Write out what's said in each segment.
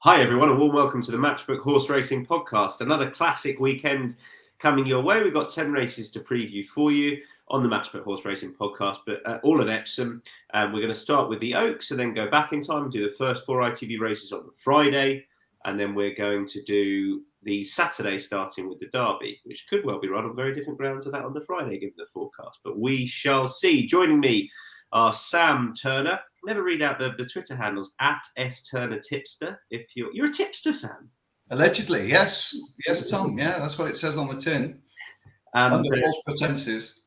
Hi everyone and warm welcome to the Matchbook Horse Racing Podcast. Another classic weekend coming your way. We've got 10 races to preview for you on the Matchbook Horse Racing Podcast, but all at Epsom. We're going to start with the Oaks and then go back in time and do the first 4 ITV races on the Friday. And then we're going to do the Saturday starting with the Derby, which could well be run on very different ground to that on the Friday given the forecast. But we shall see. Joining me are Sam Turner. Never read out the Twitter handles at @STurnerTipster. If you're a tipster, Sam. Allegedly, yes, Tom. Yeah, that's what it says on the tin. Under false pretenses.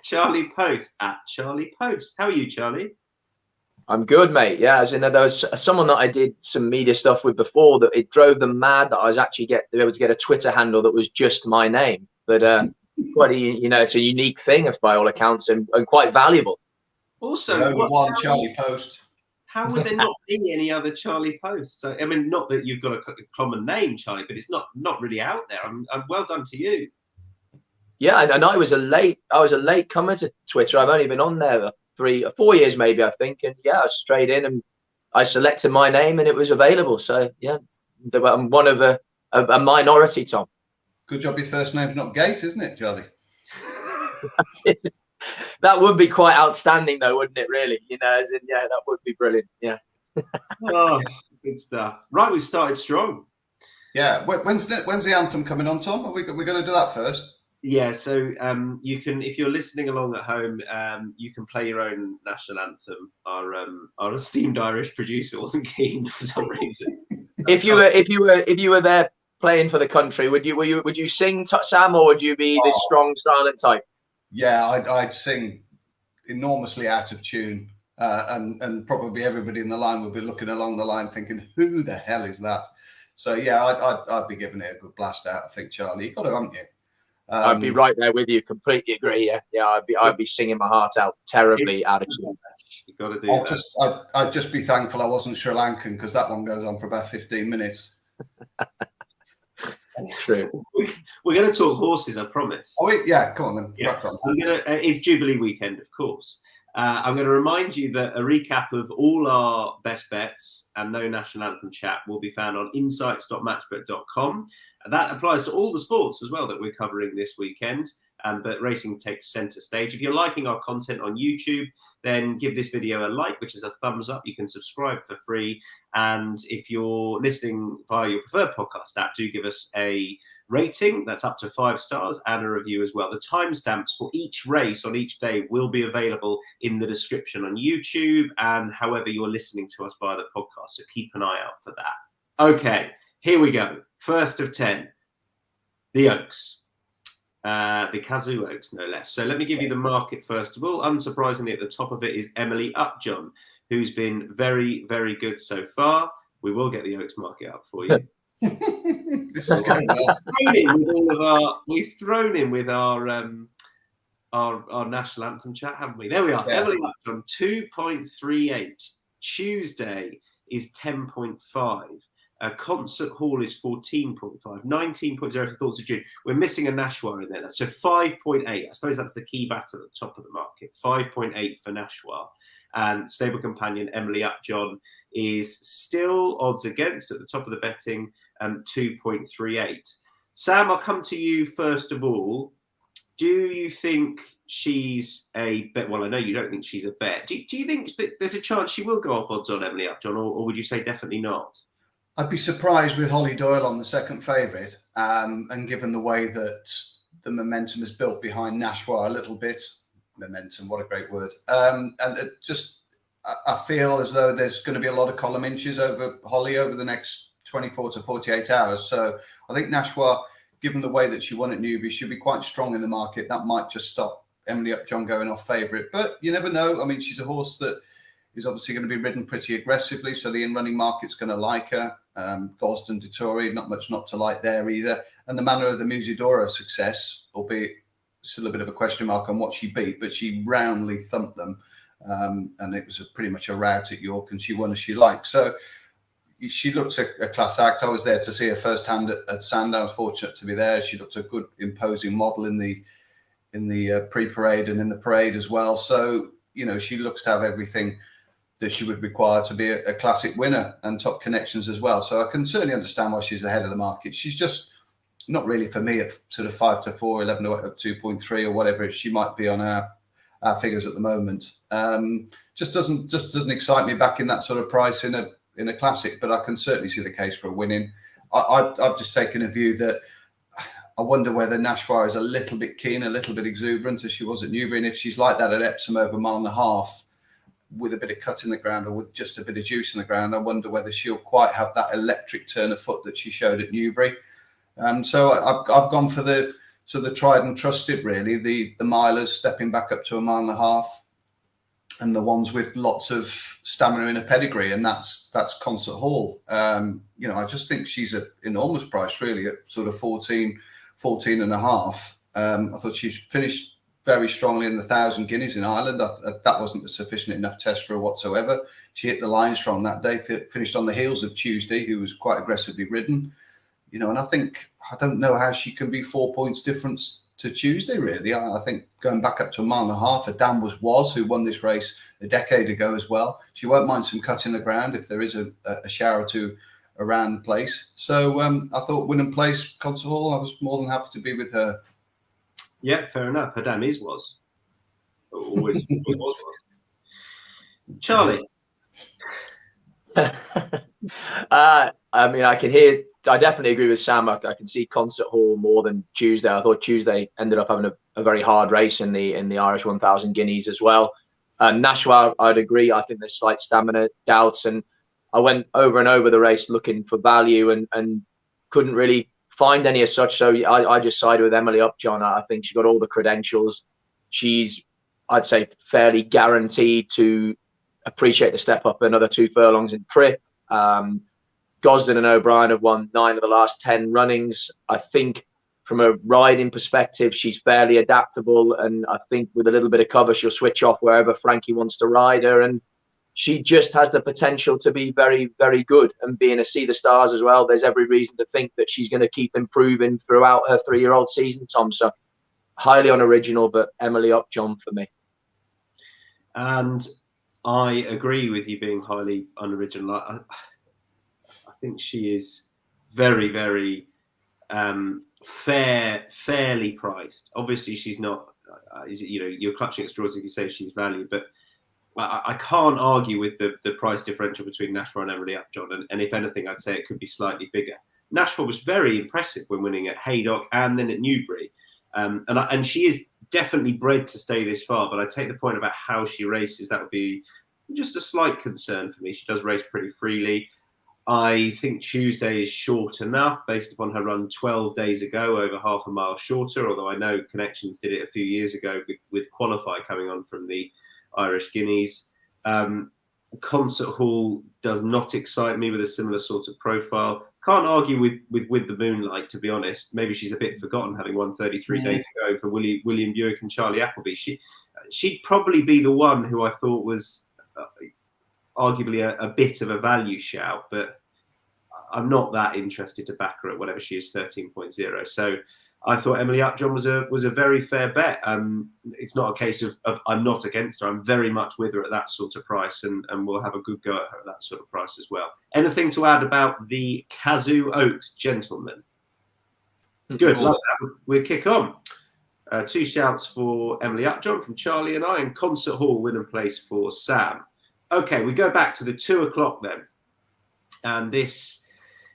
Charlie Poste at Charlie Poste. How are you, Charlie? I'm good, mate. Yeah, as in there was someone that I did some media stuff with before that it drove them mad that I was actually able to get a Twitter handle that was just my name. But quite it's a unique thing, by all accounts, and quite valuable. Also, one Charlie Poste. How would there not be any other Charlie Poste? So, I mean, not that you've got a common name, Charlie, but it's not really out there. I'm well done to you. Yeah, and I was a late comer to Twitter. I've only been on there 3 or 4 years, maybe, I think. And yeah, I was straight in and I selected my name and it was available. So yeah, I'm one of a minority, Tom. Good job your first name's not Gate, isn't it, Charlie? That would be quite outstanding, though, wouldn't it? Really, that would be brilliant. Yeah. Oh, good stuff. Right, we started strong. Yeah. When's the anthem coming on, Tom? Are we going to do that first? Yeah. So you can, if you're listening along at home, you can play your own national anthem. Our esteemed Irish producer wasn't keen for some reason. If you were there playing for the country, would you sing, Sam, or would you be this strong, silent type? Yeah, I'd sing enormously out of tune, and probably everybody in the line would be looking along the line thinking, "Who the hell is that?" So yeah, I'd be giving it a good blast out. I think, Charlie, you got to, haven't you? I'd be right there with you. Completely agree. Yeah, I'd be singing my heart out, terribly out of tune. You got to do that. I'd just be thankful I wasn't Sri Lankan, because that one goes on for about 15 minutes. True. We're going to talk horses, I promise. Oh, yeah, come on then. Yeah. It's Jubilee weekend, of course. I'm going to remind you that a recap of all our best bets and no national anthem chat will be found on insights.matchbook.com. That applies to all the sports as well that we're covering this weekend. But racing takes centre stage. If you're liking our content on YouTube, then give this video a like, which is a thumbs up. You can subscribe for free. And if you're listening via your preferred podcast app, do give us a rating. That's up to 5 stars, and a review as well. The timestamps for each race on each day will be available in the description on YouTube and however you're listening to us via the podcast. So keep an eye out for that. Okay, here we go. First of 10, the Oaks. The Cazoo Oaks, no less. So let me give you the market first of all. Unsurprisingly, at the top of it is Emily Upjohn, who's been very, very good so far. We will get the Oaks market up for you. This is going well. We've thrown in with our national anthem chat, haven't we? There we are. Yeah. Emily Upjohn, 2.38. Tuesday is 10.5. Concert Hall is 14.5, 19.0 for Thoughts of June. We're missing a Nashwa in there. So 5.8. I suppose that's the key bat at the top of the market. 5.8 for Nashwa. And Stable Companion Emily Upjohn is still odds against at the top of the betting, 2.38. Sam, I'll come to you first of all. Do you think she's a bet? Well, I know you don't think she's a bet. Do you think that there's a chance she will go off odds on Emily Upjohn, or would you say definitely not? I'd be surprised with Holly Doyle on the second favourite, and given the way that the momentum is built behind Nashwa a little bit. Momentum, what a great word. And I feel as though there's going to be a lot of column inches over Holly over the next 24 to 48 hours. So I think Nashwa, given the way that she won at Newby, should be quite strong in the market. That might just stop Emily Upjohn going off favourite. But you never know. I mean, she's a horse that is obviously going to be ridden pretty aggressively, so the in-running market's going to like her. Gosden, Dettori, not much not to like there either. And the manner of the Musidora success, albeit still a bit of a question mark on what she beat, but she roundly thumped them. And it was pretty much a rout at York, and she won as she liked. So she looks a class act. I was there to see her firsthand at Sandown. I was fortunate to be there. She looked a good, imposing model in the pre-parade and in the parade as well. So, she looks to have everything that she would require to be a classic winner, and top connections as well. So I can certainly understand why she's ahead of the market. She's just not really for me at sort of 5 to 4, 11 to 2.3 or whatever she might be on our figures at the moment. Just doesn't excite me back in that sort of price in a classic, but I can certainly see the case for a winning. I've just taken a view that I wonder whether Nashwa is a little bit keen, a little bit exuberant as she was at Newbury, and if she's like that at Epsom over 1.5 miles with a bit of cut in the ground or with just a bit of juice in the ground, I wonder whether she'll quite have that electric turn of foot that she showed at Newbury. So I've gone for the tried and trusted, really, the milers stepping back up to 1.5 miles, and the ones with lots of stamina in a pedigree, and that's Concert Hall. I just think she's an enormous price, really, at sort of 14 and a half. I thought she's finished very strongly in the 1,000 guineas in Ireland. That wasn't a sufficient enough test for her whatsoever. She hit the line strong that day, finished on the heels of Tuesday, who was quite aggressively ridden. And I don't know how she can be 4 points difference to Tuesday, really. I think going back up to 1.5 miles, Dan was who won this race a decade ago as well. She won't mind some cut in the ground if there is a shower or two around the place. So I thought win and place Concert Hall. I was more than happy to be with her. Yeah, fair enough. Her dam was. Always was. Charlie. I definitely agree with Sam. I can see Concert Hall more than Tuesday. I thought Tuesday ended up having a very hard race in the Irish 1,000 guineas as well. Nashwa, I'd agree. I think there's slight stamina doubts, and I went over and over the race looking for value and couldn't really find any as such. So I just sided with Emily Upjohn. I think she got all the credentials. She's, I'd say, fairly guaranteed to appreciate the step up another 2 furlongs in trip. Gosden and O'Brien have won 9 of the last 10 runnings. I think from a riding perspective, she's fairly adaptable. And I think with a little bit of cover, she'll switch off wherever Frankie wants to ride her. And she just has the potential to be very, very good. And being a See the Stars as well, there's every reason to think that she's going to keep improving throughout her 3-year-old season, Tom. So highly unoriginal, but Emily Upjohn for me. And I agree with you being highly unoriginal. I think she is very, very fairly priced. Obviously, she's not. You're clutching at straws if you say she's value, but I can't argue with the price differential between Nashwa and Emily Upjohn. And if anything, I'd say it could be slightly bigger. Nashwa was very impressive when winning at Haydock and then at Newbury, and she is definitely bred to stay this far. But I take the point about how she races. That would be just a slight concern for me. She does race pretty freely. I think Tuesday is short enough based upon her run 12 days ago, over 0.5 mile shorter, although I know Connections did it a few years ago with Qualify coming on from the Irish Guineas. Concert Hall does not excite me with a similar sort of profile. Can't argue with the Moonlight, to be honest. Maybe she's a bit forgotten, having won 33 days ago for William Buick and Charlie Appleby. She'd probably be the one who I thought was arguably a bit of a value shout, but I'm not that interested to back her at whatever she is, 13.0. So I thought Emily Upjohn was a very fair bet. It's not a case of I'm not against her. I'm very much with her at that sort of price, and we'll have a good go at her at that sort of price as well. Anything to add about the Cazoo Oaks, gentlemen? Good. Love that. We'll kick on. 2 shouts for Emily Upjohn from Charlie and I, and Concert Hall win and place for Sam. Okay, we go back to the 2 o'clock then. And this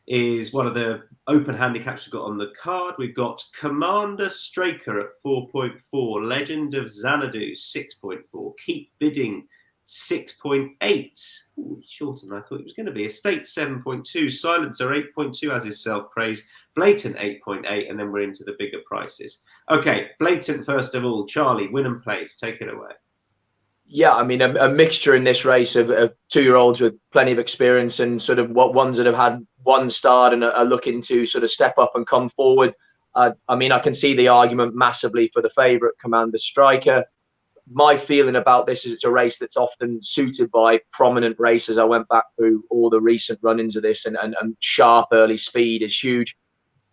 is one of the open handicaps we've got on the card. We've got Commander Straker at 4.4, Legend of Xanadu 6.4, Keep Bidding 6.8. Ooh, shorter than I thought it was going to be. Estate 7.2, Silencer 8.2 as is self-praise, Blatant 8.8, and then we're into the bigger prices. Okay, Blatant first of all. Charlie, win and place, take it away. Yeah, I mean, a mixture in this race of 2-year-olds with plenty of experience and sort of ones that have had one start and are looking to sort of step up and come forward. I mean, I can see the argument massively for the favourite, Commander Striker. My feeling about this is it's a race that's often suited by prominent racers. I went back through all the recent run-ins of this, and sharp early speed is huge.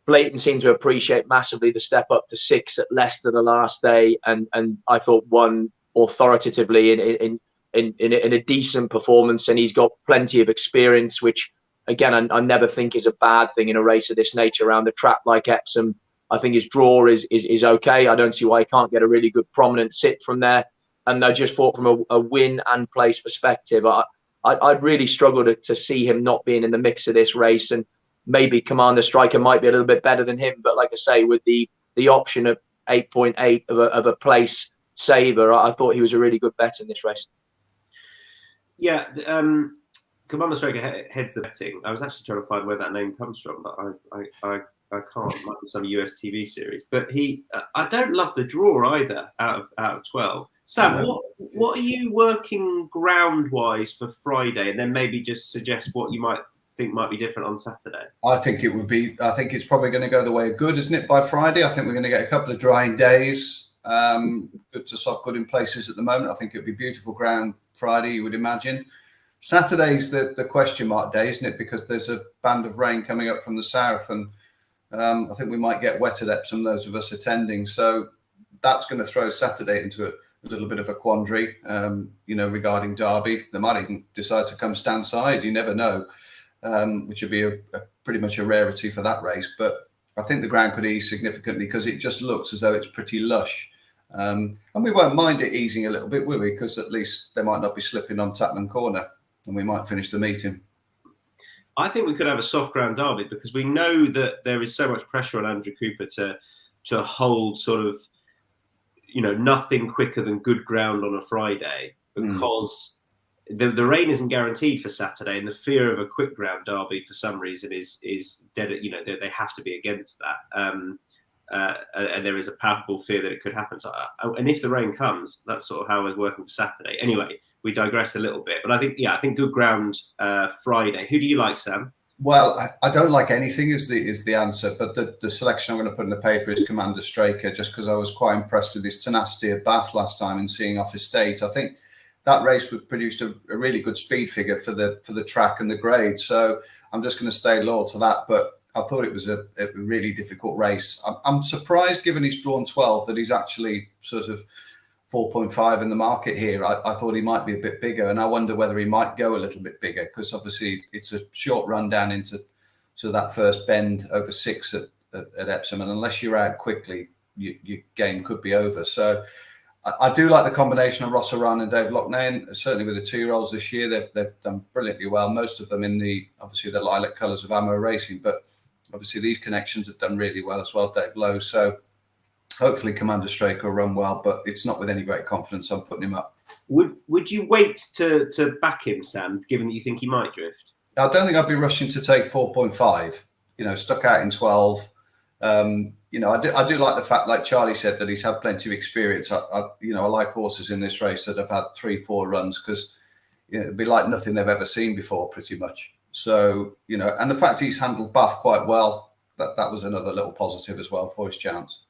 Blatant seemed to appreciate massively the step up to 6 at Leicester the last day, and I thought won authoritatively in in a decent performance, and he's got plenty of experience, which again I never think is a bad thing in a race of this nature around the track like Epsom. I think his draw is okay. I don't see why he can't get a really good prominent sit from there. And I just thought from a win and place perspective, I'd really struggle to see him not being in the mix of this race. And maybe Commander Striker might be a little bit better than him, but like I say, with the option of 8.8 of a place saver, I thought he was a really good bet in this race. Yeah, Commander Striker heads the betting. I was actually trying to find where that name comes from, but I can't. It might be some US TV series. But I don't love the draw either out of 12. Sam, what are you working ground wise for Friday, and then maybe just suggest what you might think might be different on Saturday? I think it's probably going to go the way of good, isn't it? By Friday, I think we're going to get a couple of drying days. Good to soft good in places at the moment. I think it would be beautiful ground Friday, you would imagine. Saturday's the question mark day, isn't it? Because there's a band of rain coming up from the south, and I think we might get wet at Epsom, those of us attending. So that's going to throw Saturday into a little bit of a quandary, regarding Derby. They might even decide to come stand side. You never know, which would be pretty much a rarity for that race. But I think the ground could ease significantly because it just looks as though it's pretty lush. And we won't mind it easing a little bit, will we? Because at least they might not be slipping on Tatman Corner, and we might finish the meeting. I think we could have a soft ground Derby because we know that there is so much pressure on Andrew Cooper to hold sort of, nothing quicker than good ground on a Friday, because the rain isn't guaranteed for Saturday, and the fear of a quick ground Derby for some reason is dead. They have to be against that, and there is a palpable fear that it could happen. So, and if the rain comes, that's sort of how I was working for Saturday. Anyway, we digress a little bit, but I think good ground Friday. Who do you like, Sam? Well, I don't like anything is the answer, but the selection I'm going to put in the paper is Commander Straker, just because I was quite impressed with his tenacity at Bath last time and seeing off his state. I think that race produced a really good speed figure for the track and the grade. So I'm just going to stay loyal to that. But I thought it was a really difficult race. I'm surprised, given he's drawn 12, that he's actually sort of 4.5 in the market here. I thought he might be a bit bigger, and I wonder whether he might go a little bit bigger, because obviously it's a short run down into that first bend over 6 at Epsom, and unless you're out quickly, your game could be over. So I do like the combination of Ross Aran and Dave Loughnane. Certainly with the 2-year-olds this year, they've done brilliantly well. Most of them in the lilac colours of Ammo Racing, but obviously these connections have done really well as well, Dave Lowe. So hopefully Commander Straker will run well, but it's not with any great confidence I'm putting him up. Would you wait to back him, Sam, given that you think he might drift? I don't think I'd be rushing to take 4.5. Stuck out in 12. I do like the fact, like Charlie said, that he's had plenty of experience. I like horses in this race that have had 3-4 runs, because it'd be like nothing they've ever seen before, pretty much. So and the fact he's handled Bath quite well, that was another little positive as well for his chance.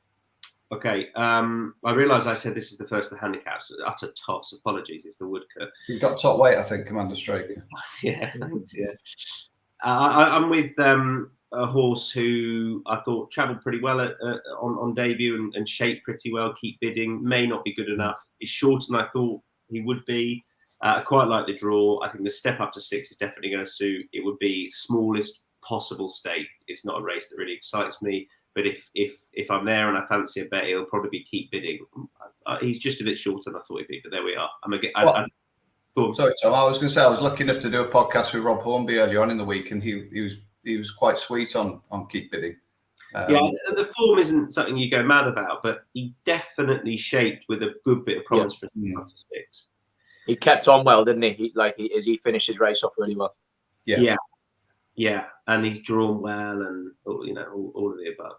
Okay, I realise I said this is the first of the handicaps. Utter toss. Apologies. It's the Woodcote. You've got top weight, I think, Commander Straker. Yeah, thanks. Yeah, I'm with a horse who I thought travelled pretty well on debut and shaped pretty well. Keep Bidding may not be good enough. He's shorter than I thought he would be. I quite like the draw. I think the step up to 6 is definitely going to suit. It would be smallest possible stake. It's not a race that really excites me. But if I'm there and I fancy a bet, it'll probably be Keep Bidding. He's just a bit shorter than I thought he'd be, but there we are. Sorry, Tom. I was going to say I was lucky enough to do a podcast with Rob Hornby earlier on in the week, and he was quite sweet on Keep Bidding. The form isn't something you go mad about, but he definitely shaped with a good bit of promise for a up to 6. He kept on well, didn't he? He finished his race off really well. Yeah, and he's drawn well, and all of the above.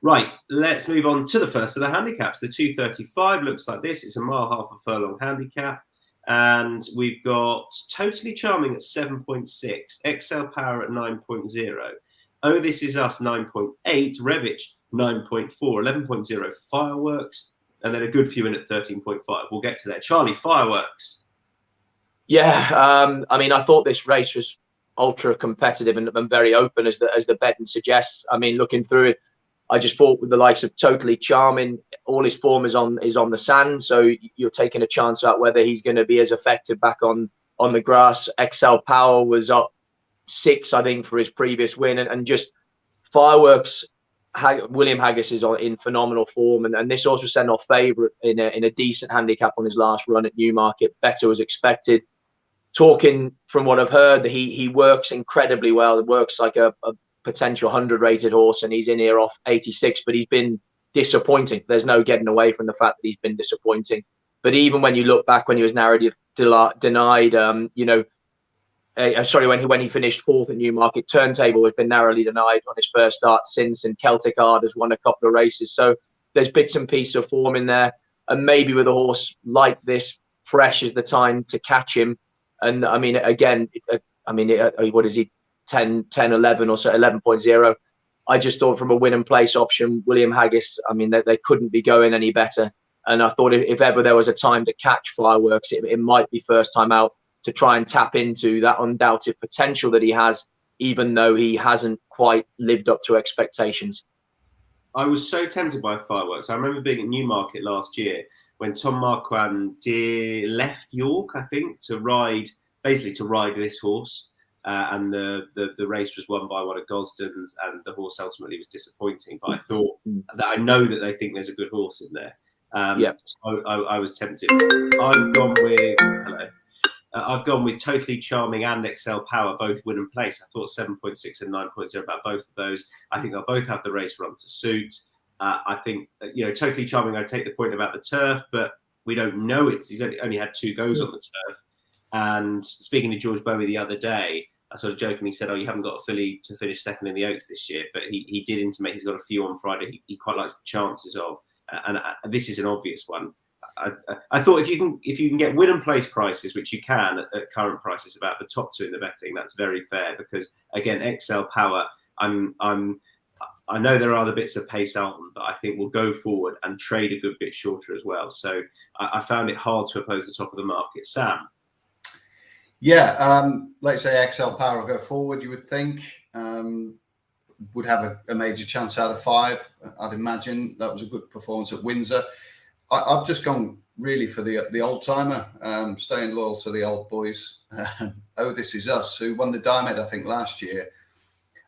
Right, let's move on to the first of the handicaps. The 235 looks like this. It's a mile, half a furlong handicap, and we've got Totally Charming at 7.6, XL Power at 9.0. Oh, This Is Us 9.8, Revich 9.4, 11.0 Fireworks, and then a good few in at 13.5. We'll get to that. Charlie, Fireworks. Yeah, I thought this race was ultra competitive and very open, as the betting suggests. Looking through it, I just thought with the likes of Totally Charming, all his form is on the sand, so you're taking a chance about whether he's going to be as effective back on the grass. XL Power was up 6, I think, for his previous win, and just Fireworks. William Haggis is in phenomenal form, and this also sent off favourite in a decent handicap on his last run at Newmarket. Better was expected. Talking from what I've heard, he works incredibly well. It works like a potential 100 rated horse, and he's in here off 86, but he's been disappointing. There's no getting away from the fact that he's been disappointing. But even when you look back when he was narrowly denied, when he finished 4th at Newmarket, Turntable has been narrowly denied on his first start since, and Celtic Ard has won a couple of races. So there's bits and pieces of form in there, and maybe with a horse like this, fresh is the time to catch him. And I mean, again, what is he? 10, 11 or so, 11.0. I just thought from a win and place option, William Haggis, I mean, they couldn't be going any better. And I thought if ever there was a time to catch Fireworks, it might be first time out, to try and tap into that undoubted potential that he has, even though he hasn't quite lived up to expectations. I was so tempted by Fireworks. I remember being at Newmarket last year when Tom Marquand left York, I think, to ride this horse. And the race was won by one of Gosden's, and the horse ultimately was disappointing. But I thought that I know that they think there's a good horse in there. So I was tempted. I've gone with Totally Charming and XL Power, both win and place. I thought 7.6 and 9.0 about both of those. I think they'll both have the race run to suit. I think Totally Charming. I take the point about the turf, but we don't know he's only had 2 goes on the turf. And speaking to George Bowie the other day, I sort of jokingly said, "Oh, you haven't got a filly to finish second in the Oaks this year," but he did intimate he's got a few on Friday. He quite likes the chances of, and this is an obvious one. I thought if you can get win and place prices, which you can at current prices, about the top 2 in the betting, that's very fair. Because again, XL Power, I know there are other bits of pace out, but I think we'll go forward and trade a good bit shorter as well. So I found it hard to oppose the top of the market. Sam. Yeah, let's say XL Power will go forward, you would think. Would have a major chance out of 5, I'd imagine. That was a good performance at Windsor. I've just gone really for the old-timer, staying loyal to the old boys. Oh, This Is Us, who won the Diomed, I think, last year.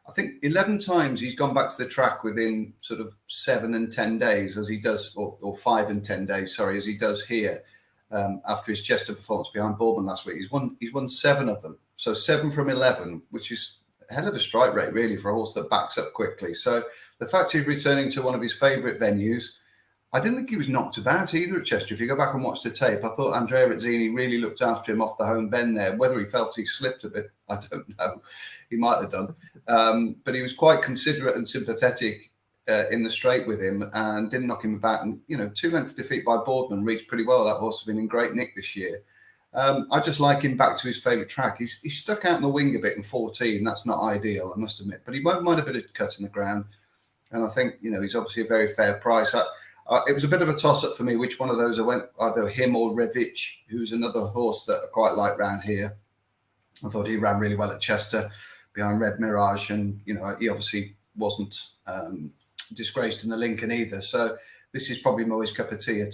I think 11 times he's gone back to the track within sort of 7 and 10 days, as he does, or 5 and 10 days, sorry, as he does here. After his Chester performance behind Bournemouth last week, he's won 7 of them. So 7 from 11, which is a hell of a strike rate, really, for a horse that backs up quickly. So the fact he's returning to one of his favourite venues, I didn't think he was knocked about either at Chester. If you go back and watch the tape, I thought Andrea Rizzini really looked after him off the home bend there. Whether he felt he slipped a bit, I don't know. He might have done. But he was quite considerate and sympathetic in the straight with him, and didn't knock him about. And 2 lengths defeat by Boardman reached pretty well. That horse has been in great nick this year. I just like him back to his favourite track. He's stuck out in the wing a bit in 14. That's not ideal, I must admit, but he won't mind a bit of cut in the ground. And I think he's obviously a very fair price. It was a bit of a toss-up for me which one of those I went, either him or Revich, who's another horse that I quite like round here. I thought he ran really well at Chester behind Red Mirage, and he obviously wasn't disgraced in the Lincoln either. So this is probably Moe's cup of tea, a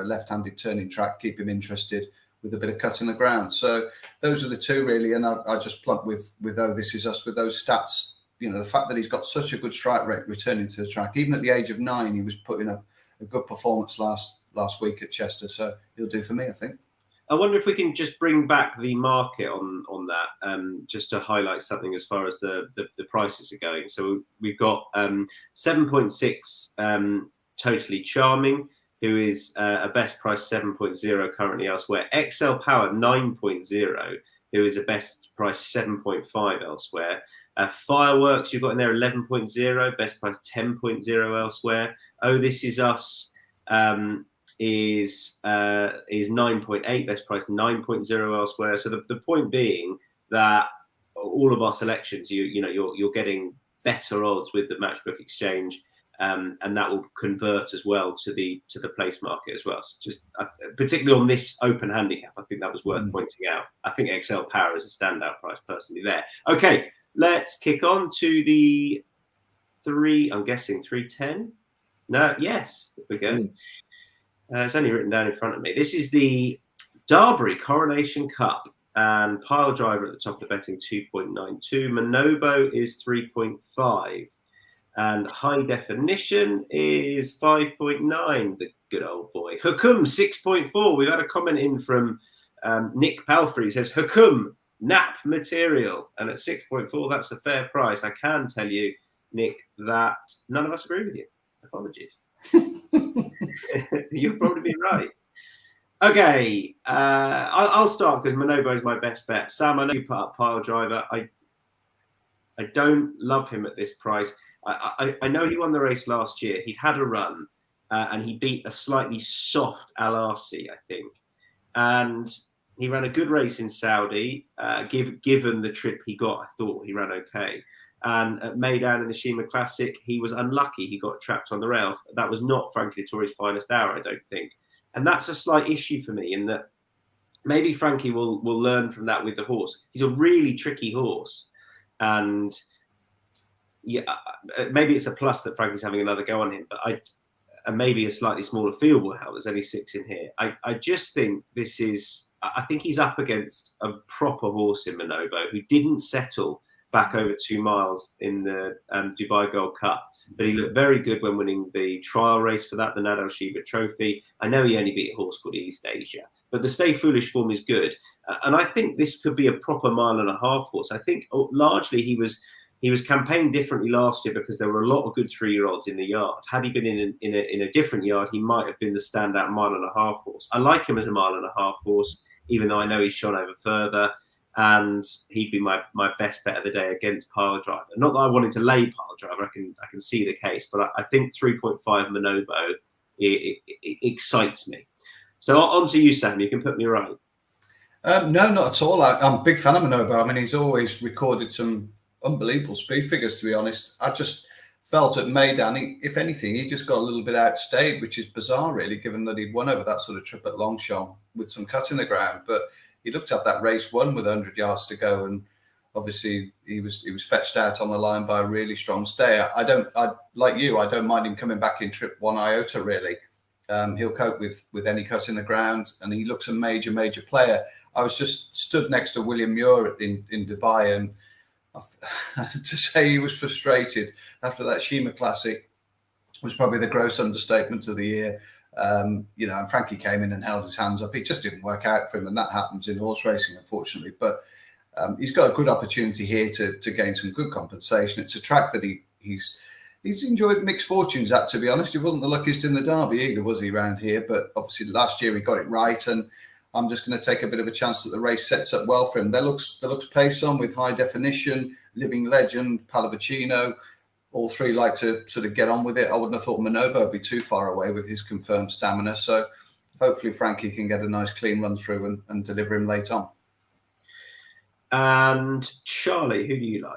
left-handed turning track, keep him interested with a bit of cut in the ground. So those are the 2 really, and I just plumped with Oh, This Is Us with those stats. The fact that he's got such a good strike rate returning to the track, even at the age of 9, he was putting up a good performance last week at Chester. So he'll do for me, I think. I wonder if we can just bring back the market on that, just to highlight something as far as the prices are going. So we've got 7.6 Totally Charming, who is a best price 7.0 currently elsewhere. XL Power 9.0, who is a best price 7.5 elsewhere. Fireworks, you've got in there 11.0, best price 10.0 elsewhere. Oh, This Is Us is 9.8, best price 9.0 elsewhere. So the point being that all of our selections, you're getting better odds with the Matchbook Exchange, and that will convert as well to the place market as well. So just particularly on this open handicap, I think that was worth pointing out. I think XL Power is a standout price personally there. Okay, let's kick on to the I'm guessing 310. No, yes, there we go. It's only written down in front of me. This is the Dahlbury Coronation Cup, and pile driver at the top of the betting 2.92. Manobo is 3.5, and high definition is 5.9. The good old boy. Hukum 6.4. We've had a comment in from Nick Palfrey. He says Hukum nap material, and at 6.4, that's a fair price. I can tell you, Nick, that none of us agree with you. Apologies. You'll probably be right. Okay, I'll start because Manobo is my best bet. Sam, I know you put up pile driver. I don't love him at this price. I know he won the race last year. He had a run and he beat a slightly soft LRC, I think. And he ran a good race in Saudi. Given the trip he got, I thought he ran okay. And at Meydan in the Shima Classic, he was unlucky. He got trapped on the rail. That was not Frankie Dettori's finest hour, I don't think. And that's a slight issue for me in that maybe Frankie will learn from that with the horse. He's a really tricky horse. And yeah, maybe it's a plus that Frankie's having another go on him, but maybe a slightly smaller field will help. There's only 6 in here. I just think I think he's up against a proper horse in Manobo who didn't settle back over 2 miles in the Dubai Gold Cup. But he looked very good when winning the trial race for that, the Nadal Shiva Trophy. I know he only beat a horse called East Asia, but the Stay Foolish form is good. And I think this could be a proper 1.5 mile horse. I think largely he was campaigned differently last year because there were a lot of good 3-year-olds in the yard. Had he been in a different yard, he might have been the standout 1.5 mile horse. I like him as a 1.5 mile horse, even though I know he's shot over further. And he'd be my best bet of the day against pile driver. Not that I wanted to lay pile driver, I can see the case, but I think 3.5 Manobo it excites me. So on to you, Sam. You can put me right. No, not at all. I'm a big fan of Manobo. I mean, he's always recorded some unbelievable speed figures, to be honest. I just felt at Meydan, if anything, he just got a little bit outstayed, which is bizarre, really, given that he'd won over that sort of trip at Longchamp with some cut in the ground. But he looked at that race won with 100 yards to go, and obviously he was fetched out on the line by a really strong stay. I like you. I don't mind him coming back in trip 1 iota. Really, he'll cope with any cut in the ground, and he looks a major player. I was just stood next to William Muir in Dubai, and to say he was frustrated after that Shima Classic was probably the gross understatement of the year. And Frankie came in and held his hands up. It just didn't work out for him, and that happens in horse racing, unfortunately. But he's got a good opportunity here to gain some good compensation. It's a track that he's enjoyed mixed fortunes at, to be honest. He wasn't the luckiest in the Derby either, was he, around here? But obviously last year he got it right, and I'm just going to take a bit of a chance that the race sets up well for him. There looks pace on with High Definition, Living Legend, Pallavicino. All 3 like to sort of get on with it. I wouldn't have thought Manobo would be too far away with his confirmed stamina. So hopefully Frankie can get a nice clean run through and deliver him late on. And Charlie, who do you like?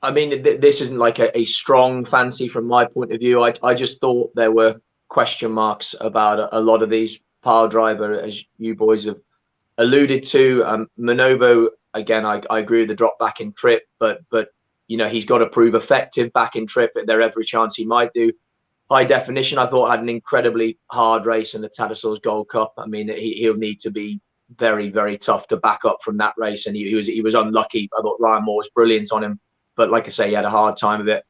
I mean, this isn't like a strong fancy from my point of view. I just thought there were question marks about a lot of these pile driver, as you boys have alluded to. Manobo, again, I agree with the drop back in trip, but he's got to prove effective back in trip. There every chance he might do. High Definition, I thought, had an incredibly hard race in the Tattersalls Gold Cup. I mean, he'll need to be very, very tough to back up from that race, and he was unlucky. I thought Ryan Moore was brilliant on him, but like I say, he had a hard time of it.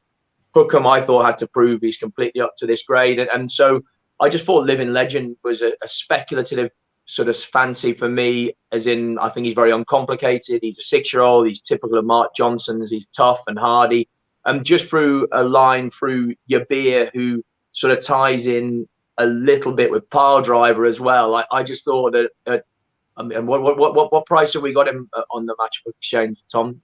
Hukum, I thought, had to prove he's completely up to this grade, and so I just thought Living Legend was a speculative sort of fancy for me, as in I think he's very uncomplicated. He's a 6-year-old. He's typical of Mark Johnson's. He's tough and hardy. Just through a line through Yabir, who sort of ties in a little bit with pile driver as well. I just thought that. And what price have we got him on the match exchange, Tom?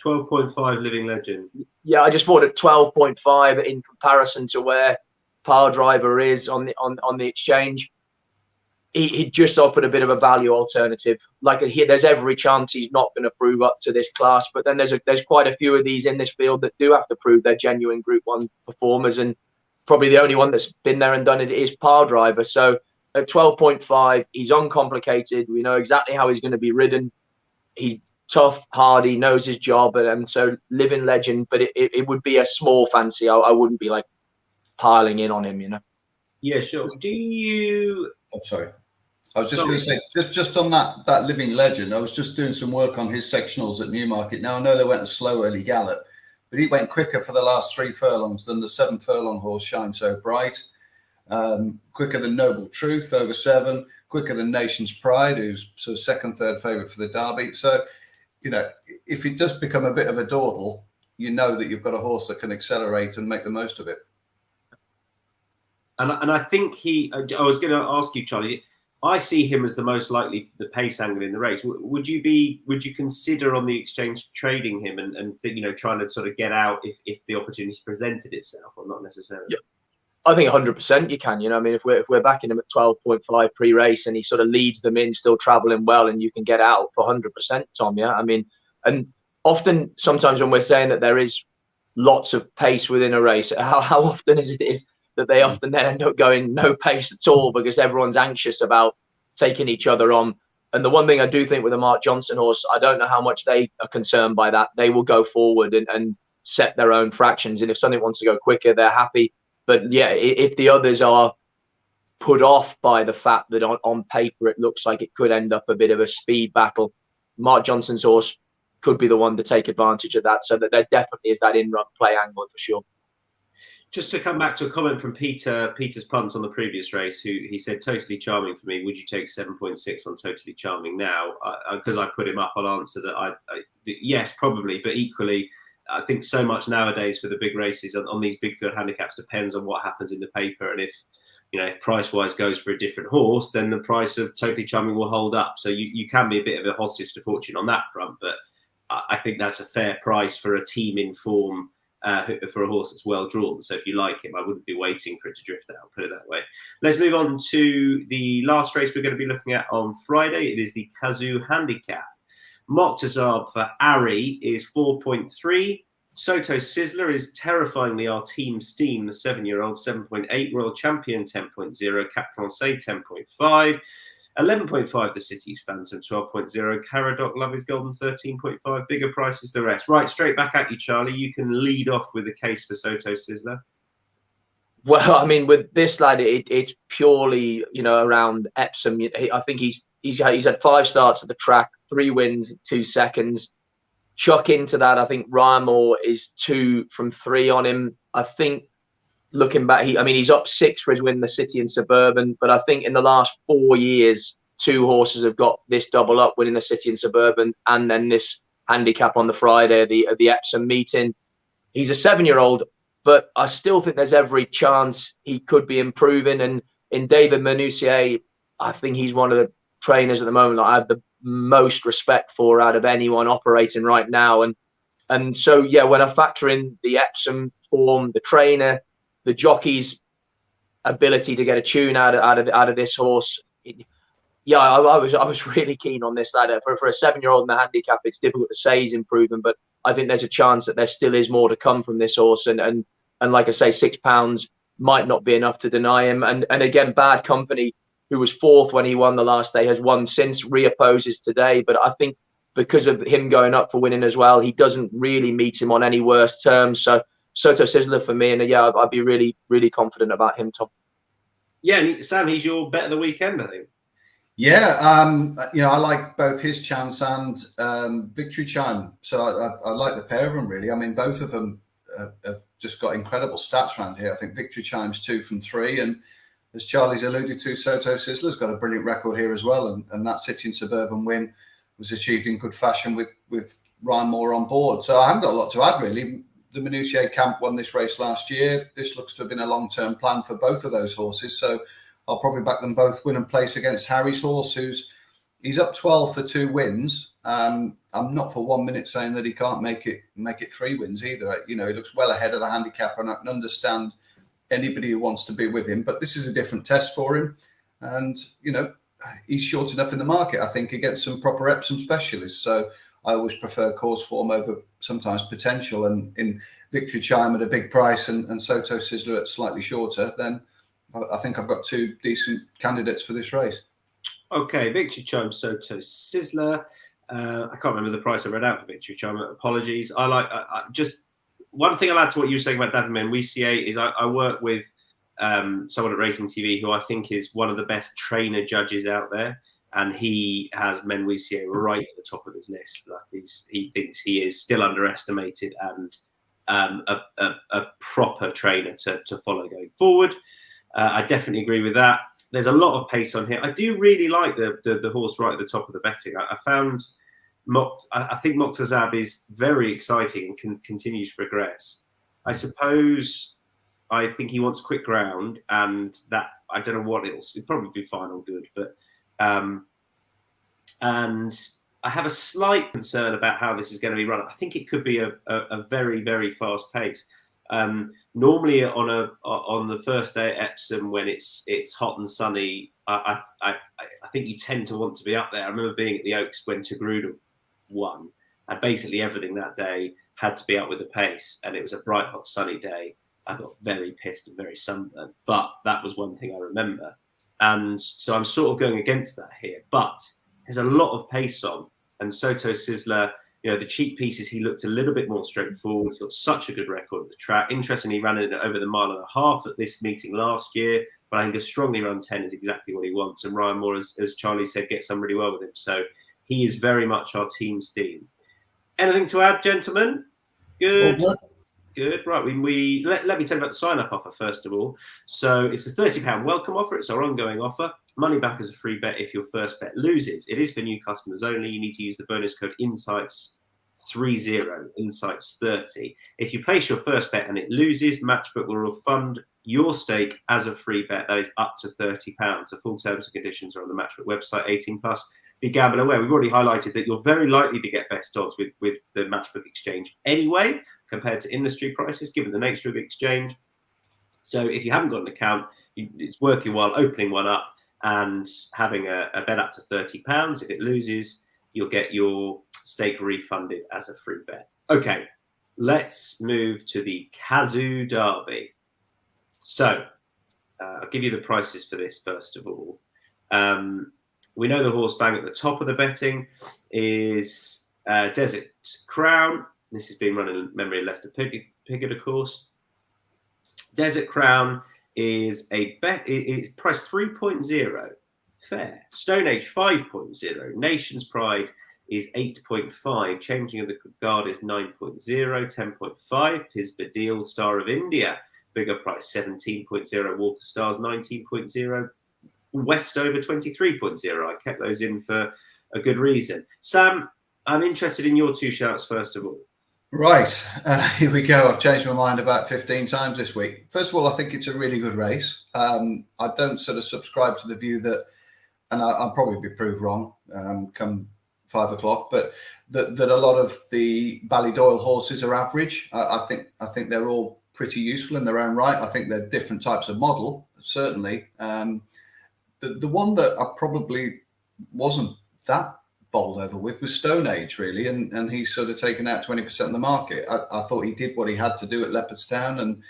12.5 Living Legend. Yeah, I just thought at 12.5 in comparison to where pile driver is on the exchange. He just offered a bit of a value alternative. Like there's every chance he's not going to prove up to this class, but then there's quite a few of these in this field that do have to prove they're genuine Group 1 performers, and probably the only one that's been there and done it is pile driver. So at 12.5, he's uncomplicated. We know exactly how he's going to be ridden. He tough, hardy, knows his job, and so living legend. But it would be a small fancy. I wouldn't be like piling in on him, you know. Yeah, sure. Do you? I'm sorry. I was just going to say, just on that living legend, I was just doing some work on his sectionals at Newmarket. Now, I know they went a slow early gallop, but he went quicker for the last 3 furlongs than the 7 furlong horse Shine So Bright. Quicker than Noble Truth over 7, quicker than Nation's Pride, who's sort of second, third favourite for the Derby. So, you know, if it does become a bit of a dawdle, you know that you've got a horse that can accelerate and make the most of it. And I think I was going to ask you, Charlie, I see him as the most likely, the pace angle in the race. Would you consider on the exchange trading him and you know, trying to sort of get out if the opportunity presented itself, or not necessarily? Yeah. I think 100% you can. You know, I mean, if we're backing him at 12.5 pre-race and he sort of leads them in, still traveling well, and you can get out for 100%, Tom. Yeah, I mean, and often, sometimes when we're saying that there is lots of pace within a race, how often is it that they often then end up going no pace at all because everyone's anxious about taking each other on. And the one thing I do think with the Mark Johnson horse, I don't know how much they are concerned by that. They will go forward and set their own fractions. And if something wants to go quicker, they're happy. But yeah, if the others are put off by the fact that on paper it looks like it could end up a bit of a speed battle, Mark Johnson's horse could be the one to take advantage of that. So that there definitely is that in-run play angle for sure. Just to come back to a comment from Peter's Punts on the previous race, who he said, totally charming for me. Would you take 7.6 on totally charming now? Because I put him up, I'll answer that yes, probably. But equally, I think so much nowadays for the big races on these big field handicaps depends on what happens in the paper. And if price-wise goes for a different horse, then the price of totally charming will hold up. So you can be a bit of a hostage to fortune on that front. But I think that's a fair price for a team in form, for a horse that's well drawn. So if you like him, I wouldn't be waiting for it to drift out, put it that way. Let's move on to the last race we're going to be looking at on Friday. It is the Cazoo Handicap. Moctazab for Ari is 4.3. Soto Sizzler is terrifyingly our team Steam, the 7-year-old, 7.8. Royal Champion 10.0. Cap Francais 10.5. 11.5, the City's Phantom, 12.0. Caradoc, Love is Golden, 13.5. Bigger prices, the rest. Right, straight back at you, Charlie. You can lead off with the case for Soto Sizzler. Well, I mean, with this lad, it's purely, around Epsom. I think he's had 5 starts at the track, 3 wins, 2 seconds. Chuck into that, I think Ryan Moore is 2 from 3 on him. I think, looking back, he's up 6 for his win in the City and Suburban, but I think in the last 4 years, 2 horses have got this double up, winning the City and Suburban, and then this handicap on the Friday, the Epsom meeting. He's a 7-year-old, but I still think there's every chance he could be improving. And in David Manoussier, I think he's one of the trainers at the moment that I have the most respect for out of anyone operating right now. And so, yeah, when I factor in the Epsom form, the trainer, the jockey's ability to get a tune out of this horse, I was really keen on this lad. For a 7-year-old in the handicap, it's difficult to say he's improving, but I think there's a chance that there still is more to come from this horse. And like I say, £6 might not be enough to deny him. And again, Bad Company, who was 4th when he won the last day, has won since, reopposes today. But I think because of him going up for winning as well, he doesn't really meet him on any worse terms. So Soto Sizzler for me, and I'd be really, really confident about him, Tom. Yeah, and Sam, he's your bet of the weekend, I think. Yeah, I like both his chance and Victory Chime. So I like the pair of them, really. I mean, both of them have just got incredible stats around here. I think Victory Chime's 2 from 3, and as Charlie's alluded to, Soto Sizzler's got a brilliant record here as well, and that City and Suburban win was achieved in good fashion with Ryan Moore on board. So I haven't got a lot to add, really. The Manoussier camp won this race last year. This looks to have been a long-term plan for both of those horses, so I'll probably back them both win and place against Harry's horse, he's up 12 for 2 wins. I'm not for 1 minute saying that he can't make it 3 wins either. He looks well ahead of the handicap, and I can understand anybody who wants to be with him, but this is a different test for him. And, he's short enough in the market, I think, against some proper Epsom specialists. So I always prefer course form over sometimes potential. And in Victory Chime at a big price and Soto Sizzler at slightly shorter, then I think I've got 2 decent candidates for this race. Okay, Victory Chime, Soto Sizzler. I can't remember the price I read out for Victory Charm. Apologies. I just one thing I'll add to what you were saying about Dahlbury WCA is I work with someone at Racing TV who I think is one of the best trainer judges out there, and he has Men WCA right at the top of his list. Like he thinks he is still underestimated and a proper trainer to follow going forward. I definitely agree with that. There's a lot of pace on here. I do really like the horse right at the top of the betting. I found I think Moktazab is very exciting and continues to progress. I suppose I think he wants quick ground, and that I don't know what it'll probably be final good, but and I have a slight concern about how this is going to be run. I think it could be a very, very fast pace. Normally on the first day at Epsom, when it's hot and sunny, I think you tend to want to be up there. I remember being at the Oaks when Togruta won, and basically everything that day had to be up with the pace, and it was a bright, hot, sunny day. I got very pissed and very sunburned, but that was one thing I remember. And so I'm sort of going against that here, but there's a lot of pace on. And Soto Sizzler, the cheap pieces, he looked a little bit more straightforward. He's got such a good record at the track. Interestingly, he ran it over the 1.5 miles at this meeting last year, but I think a strongly run 10 is exactly what he wants. And Ryan Moore, as Charlie said, gets on really well with him. So he is very much our team steam. Anything to add, gentlemen? Good. Good. Right. Let me tell you about the sign-up offer, first of all. So it's a £30 welcome offer. It's our ongoing offer. Money back as a free bet if your first bet loses. It is for new customers only. You need to use the bonus code INSIGHTS30, INSIGHTS30. If you place your first bet and it loses, Matchbook will refund your stake as a free bet. That is up to £30. The full terms and conditions are on the Matchbook website, 18+. BeGambleAware. We've already highlighted that you're very likely to get best odds with the Matchbook exchange anyway, compared to industry prices, given the nature of the exchange. So if you haven't got an account, it's worth your while opening one up and having a bet up to £30. If it loses, you'll get your stake refunded as a free bet. Okay, let's move to the Cazoo Derby. So I'll give you the prices for this first of all. We know the horse bang at the top of the betting is Desert Crown. This has been run in memory of Lester Piggott, of course. Desert Crown is a bet. It's priced 3.0. Fair. Stone Age 5.0. Nation's Pride is 8.5. Changing of the Guard is 9.0. 10.5. Pisba Deal, Star of India. Bigger price 17.0. Walker Stars 19.0. Westover 23.0. I kept those in for a good reason. Sam, I'm interested in your two shouts first of all. Right, here we go. I've changed my mind about 15 times this week. First of all, I think it's a really good race. I don't sort of subscribe to the view that, and I'll probably be proved wrong come 5 o'clock, but that a lot of the Ballydoyle horses are average. I think they're all pretty useful in their own right. I think they're different types of model, certainly. The one that I probably wasn't that bowled over with was Stone Age, really, and he's sort of taken out 20% of the market. I thought he did what he had to do at Leopardstown, and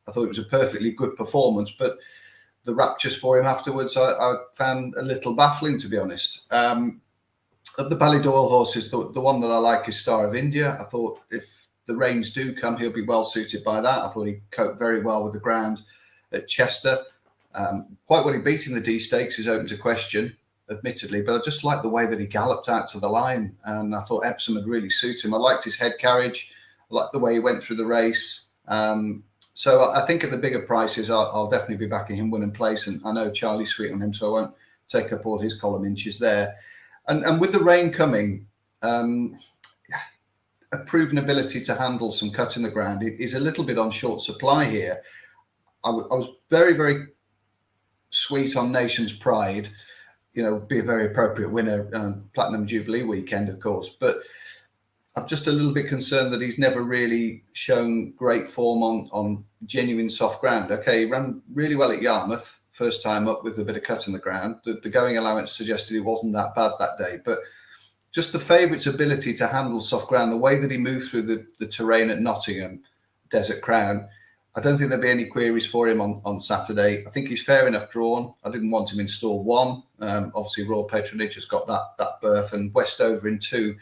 I thought it was a perfectly good performance, but the raptures for him afterwards I found a little baffling, to be honest. Of the Ballydoyle horses, the one that I like is Star of India. I thought if the rains do come, he'll be well suited by that. I thought he coped very well with the ground at Chester. Quite what he beat in the D Stakes is open to question, admittedly, but I just liked the way that he galloped out to the line, and I thought Epsom would really suit him. I liked his head carriage. I liked the way he went through the race. So I think at the bigger prices, I'll definitely be backing him winning place, and I know Charlie's sweet on him, so I won't take up all his column inches there. And with the rain coming, a proven ability to handle some cut in the ground is a little bit on short supply here. I was very, very sweet on Nation's Pride, be a very appropriate winner Platinum Jubilee weekend, of course. But I'm just a little bit concerned that he's never really shown great form on genuine soft ground. Okay, he ran really well at Yarmouth, first time up with a bit of cut in the ground. The going allowance suggested he wasn't that bad that day. But just the favourite's ability to handle soft ground, the way that he moved through the terrain at Nottingham, Desert Crown, I don't think there'll be any queries for him on Saturday. I think he's fair enough drawn. I didn't want him in stall 1. Obviously, Royal Patronage has got that berth, and Westover in 2.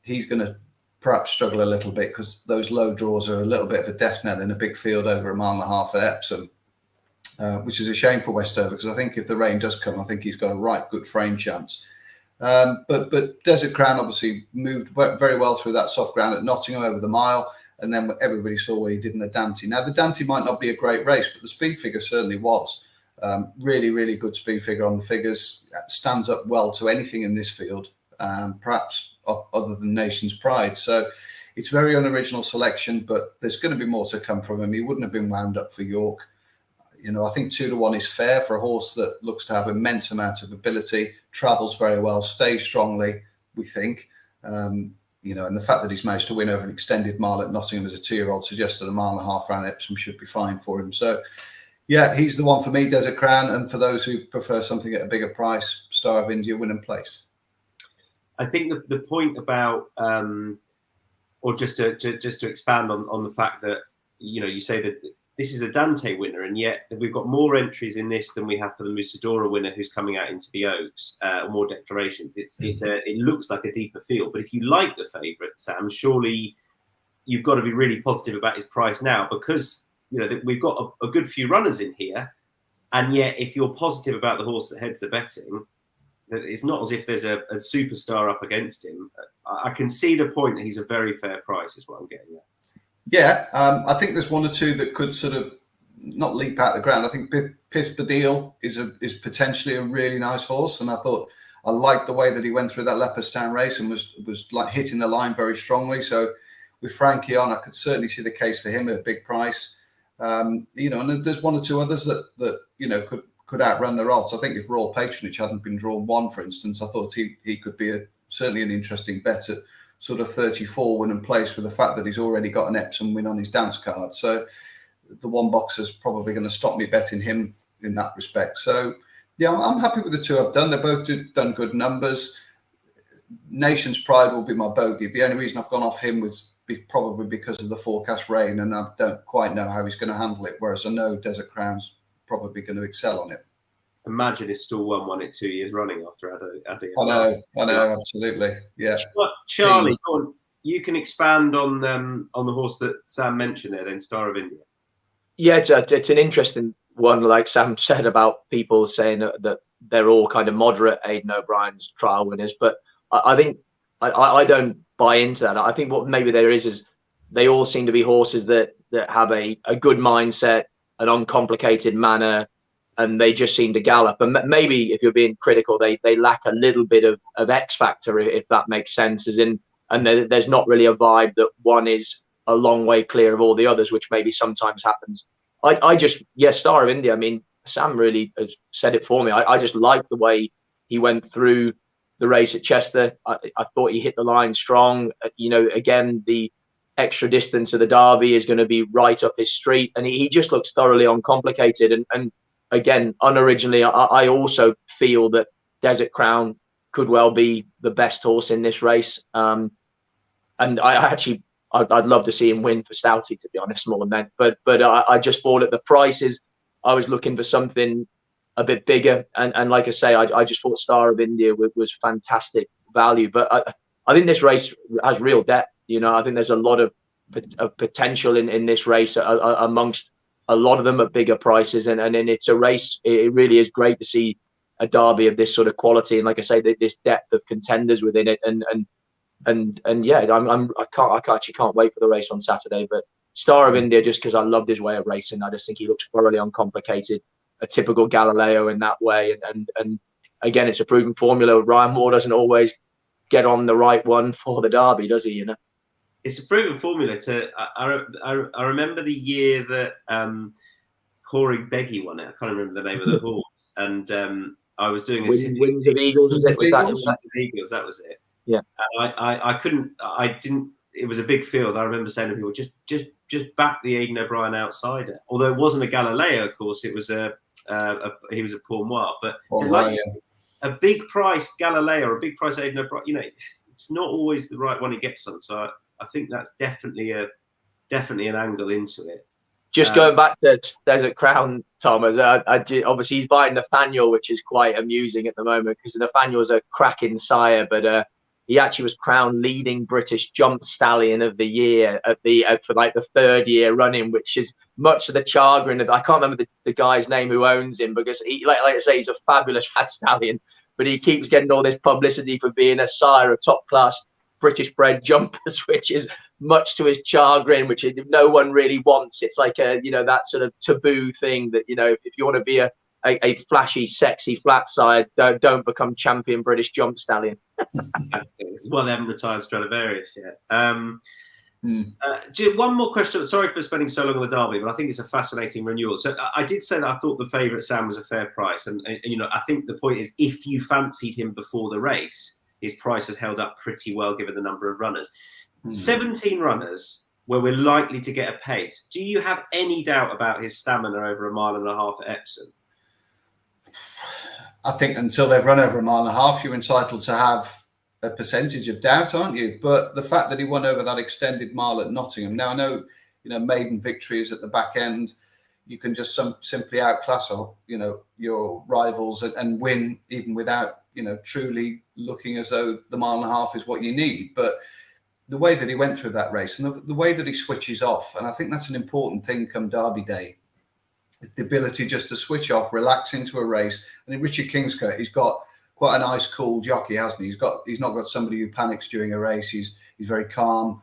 He's going to perhaps struggle a little bit because those low draws are a little bit of a death knell in a big field over 1.5 miles at Epsom, which is a shame for Westover, because I think if the rain does come, I think he's got a right good frame chance. But Desert Crown obviously moved very well through that soft ground at Nottingham over the mile, and then everybody saw what he did in the Dante. Now, the Dante might not be a great race, but the speed figure certainly was. Really, really good speed figure on the figures. Stands up well to anything in this field, perhaps other than Nation's Pride. So it's very unoriginal selection, but there's going to be more to come from him. He wouldn't have been wound up for York. You know, I think 2-1 is fair for a horse that looks to have immense amount of ability, travels very well, stays strongly, we think. You know, and the fact that he's managed to win over an extended mile at Nottingham as a 2-year-old suggests that 1.5 miles around Epsom should be fine for him. So, yeah, he's the one for me, Desert Crown. And for those who prefer something at a bigger price, Star of India, win and place. I think the point about, or just to expand on the fact that, you know, you say that this is a Dante winner, and yet we've got more entries in this than we have for the Musadora winner, who's coming out into the Oaks, more declarations. It looks like a deeper field, but if you like the favourite, Sam, surely you've got to be really positive about his price now, because you know we've got a good few runners in here, and yet if you're positive about the horse that heads the betting, it's not as if there's a superstar up against him. I can see the point that he's a very fair price, is what I'm getting at. Yeah, I think there's 1 or 2 that could sort of not leap out the ground. I think Piss Badil is potentially a really nice horse, and I thought I liked the way that he went through that Leopardstown race and was like hitting the line very strongly. So with Frankie on, I could certainly see the case for him at a big price. You know, and there's 1 or 2 others that you know could outrun their odds. I think if Royal Patronage hadn't been drawn 1, for instance, I thought he could be certainly an interesting bet at sort of 34 win and place, with the fact that he's already got an Epsom win on his dance card. So the 1 boxer's probably going to stop me betting him in that respect. So yeah, I'm happy with the 2 I've done. They're both done good numbers. Nation's Pride will be my bogey. The only reason I've gone off him was probably because of the forecast rain, and I don't quite know how he's going to handle it. Whereas I know Desert Crown's probably going to excel on it. Imagine if Stall 1 won it 2 years running after adding. I know, absolutely, yeah. Charlie, go on. You can expand on the horse that Sam mentioned there, then Star of India. Yeah, it's an interesting one, like Sam said, about people saying that they're all kind of moderate Aidan O'Brien's trial winners, but I think I don't buy into that. I think what maybe there is they all seem to be horses that have a good mindset, an uncomplicated manner, and they just seem to gallop. And maybe if you're being critical, they lack a little bit of X factor, if that makes sense, and there's not really a vibe that one is a long way clear of all the others, which maybe sometimes happens. Star of India, I mean, Sam really has said it for me. I just like the way he went through the race at Chester. I thought he hit the line strong. You know, again, the extra distance of the Derby is going to be right up his street, and he just looks thoroughly uncomplicated. And again, unoriginally, I also feel that Desert Crown could well be the best horse in this race. And I'd love to see him win for Stouty, to be honest, small event. But I just thought at the prices, I was looking for something a bit bigger. And like I say, I just thought Star of India was fantastic value. But I think this race has real depth. You know, I think there's a lot of potential in this race amongst a lot of them at bigger prices. And it's a race. It really is great to see a Derby of this sort of quality. And like I say, this depth of contenders within it. And yeah, I actually can't wait for the race on Saturday. But Star of India, just because I loved his way of racing, I just think he looks thoroughly uncomplicated, a typical Galileo in that way. And again, it's a proven formula. Ryan Moore doesn't always get on the right one for the Derby, does he? You know, it's a proven formula. I remember the year that Horig Beggy won it. I can't remember the name of the horse, and I was doing Wings of Eagles. Wings of Eagles. That was it. Yeah. I didn't. It was a big field. I remember saying to people, just back the Aidan O'Brien outsider. Although it wasn't a Galileo, of course, it was he was a Pour Moi. But a big price Galileo or a big price Aidan O'Brien, you know, it's not always the right one he gets on. So I think that's definitely an angle into it. Just going back to Desert Crown, Thomas, obviously he's biting Nathaniel, which is quite amusing at the moment because Nathaniel's a cracking sire, but he actually was crowned leading British jump stallion of the year for like the 3rd year running, which is much to the chagrin of, I can't remember the guy's name who owns him, because he, like I say, he's a fabulous fat stallion, but he keeps getting all this publicity for being a sire of top class British bred jumpers, which is much to his chagrin, which no one really wants. It's like that sort of taboo thing that, if you want to be a flashy, sexy flat side, don't become champion British jump stallion. Well, they haven't retired Stradivarius yet. One more question. Sorry for spending so long on the Derby, but I think it's a fascinating renewal. So I did say that I thought the favourite Sam was a fair price, and I think the point is, if you fancied him before the race, his price has held up pretty well given the number of runners. 17 runners where we're likely to get a pace. Do you have any doubt about his stamina over 1.5 miles at Epsom? I think until they've run over 1.5 miles, you're entitled to have a percentage of doubt, aren't you? But the fact that he won over that extended mile at Nottingham. Now, I know, maiden victories at the back end, you can just simply outclass, your rivals and win even without, truly looking as though the 1.5 miles is what you need. But the way that he went through that race and the way that he switches off, and I think that's an important thing come Derby Day, is the ability just to switch off, relax into a race. And in Richard Kingscote, he's got quite a nice, cool jockey, hasn't he? He's not got somebody who panics during a race. He's very calm.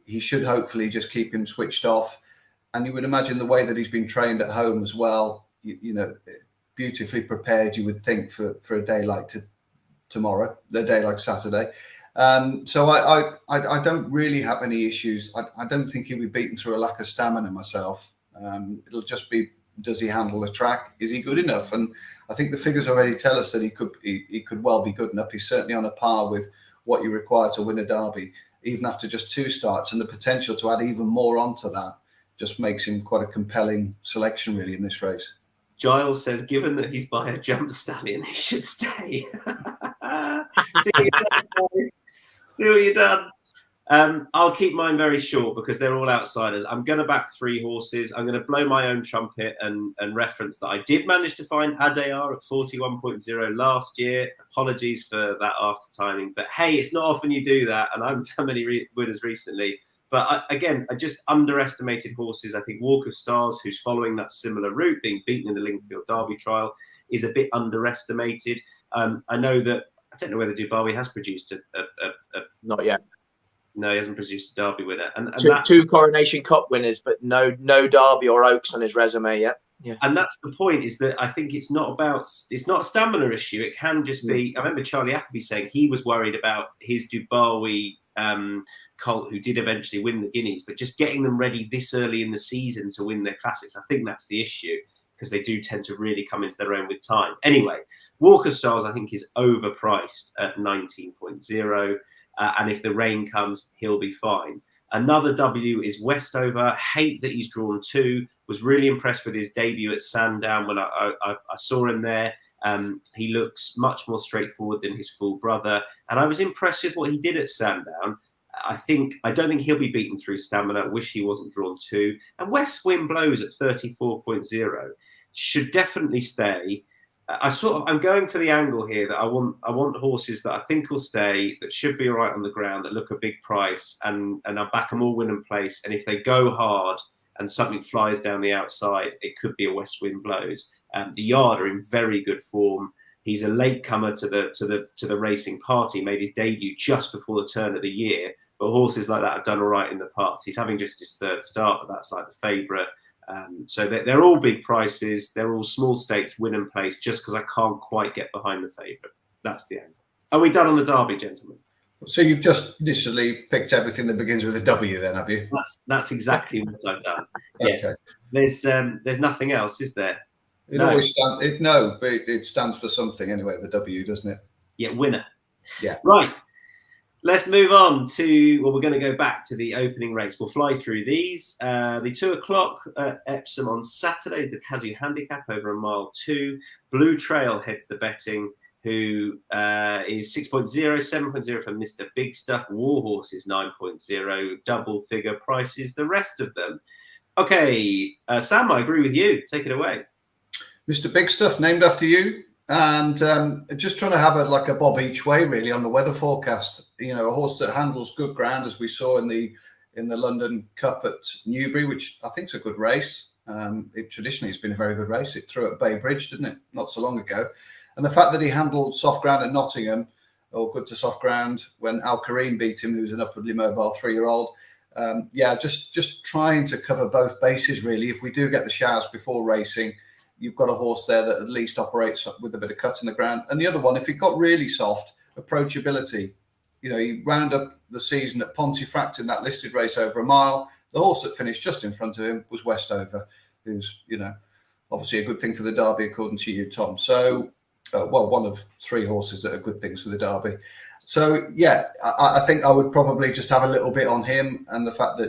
He should hopefully just keep him switched off. And you would imagine the way that he's been trained at home as well, beautifully prepared, you would think, for a day like tomorrow, a day like Saturday. So I don't really have any issues. I don't think he'll be beaten through a lack of stamina myself. It'll just be, does he handle the track? Is he good enough? And I think the figures already tell us that he could well be good enough. He's certainly on a par with what you require to win a Derby, even after just 2 starts, and the potential to add even more onto that just makes him quite a compelling selection, really, in this race. Giles says, given that he's by a jump stallion, he should stay. See what you've done. I'll keep mine very short because they're all outsiders. I'm going to back 3 horses. I'm going to blow my own trumpet and reference that I did manage to find Adayar at 41.0 last year. Apologies for that after timing. But hey, it's not often you do that. And I've found many winners recently. But I just underestimated horses. I think Walk of Stars, who's following that similar route, being beaten in the Lingfield Derby trial, is a bit underestimated. I know that, I don't know whether Dubai has produced a not yet. No, he hasn't produced a Derby winner. And two Coronation Cup winners, but no Derby or Oaks on his resume yet. Yeah. And that's the point, is that I think it's not a stamina issue. It can just be, I remember Charlie Appleby saying he was worried about his Dubai colt, who did eventually win the Guineas, but just getting them ready this early in the season to win their classics. I think that's the issue, because they do tend to really come into their own with time. Anyway, Walker Stars, I think, is overpriced at 19.0. And if the rain comes, he'll be fine. Another W is Westover. Hate that he's drawn 2. Was really impressed with his debut at Sandown when I saw him there. He looks much more straightforward than his full brother. And I was impressed with what he did at Sandown. I don't think he'll be beaten through stamina. Wish he wasn't drawn 2. And West Wind Blows at 34.0 should definitely stay. I'm going for the angle here that I want horses that I think will stay, that should be all right on the ground, that look a big price, and I back them all win and place. And if they go hard and something flies down the outside, it could be a West Wind Blows. The Yard are in very good form. He's a latecomer to the racing party. Made his debut just before the turn of the year, but horses like that have done all right in the past. He's having just his 3rd start, but that's like the favourite. So they're all big prices. They're all small stakes, win and place, just because I can't quite get behind the favourite. That's the end. Are we done on the Derby, gentlemen? So you've just literally picked everything that begins with a W then, have you? That's exactly what I've done. Okay. Yeah. There's nothing else, is there? Always stands. But it stands for something anyway, the W, doesn't it? Yeah, winner. Yeah. Right. Let's move on to, we're going to go back to the opening race. We'll fly through these. The 2 o'clock at Epsom on Saturday is the Cazoo Handicap over 1.2 miles. Blue Trail heads the betting, who is 6.0, 7.0 for Mr. Big Stuff. Warhorse is 9.0, double figure prices, the rest of them. Okay, Sam, I agree with you. Take it away. Mr. Big Stuff, named after you. And just trying to have a bob each way, really, on the weather forecast. You know, a horse that handles good ground, as we saw in the London Cup at Newbury, which I think is a good race. It traditionally has been a very good race. It threw at Bay Bridge, didn't it? Not so long ago. And the fact that he handled soft ground at Nottingham, or good to soft ground, when Al Kareem beat him, who's an upwardly mobile 3-year-old. Just trying to cover both bases, really. If we do get the showers before racing, you've got a horse there that at least operates with a bit of cut in the ground. And the other one, if it got really soft, approachability. You know, you round up the season at Pontefract in that listed race over a mile. The horse that finished just in front of him was Westover, who's, you know, obviously a good thing for the Derby, according to you, Tom. So, one of 3 horses that are good things for the Derby. So, yeah, I think I would probably just have a little bit on him and the fact that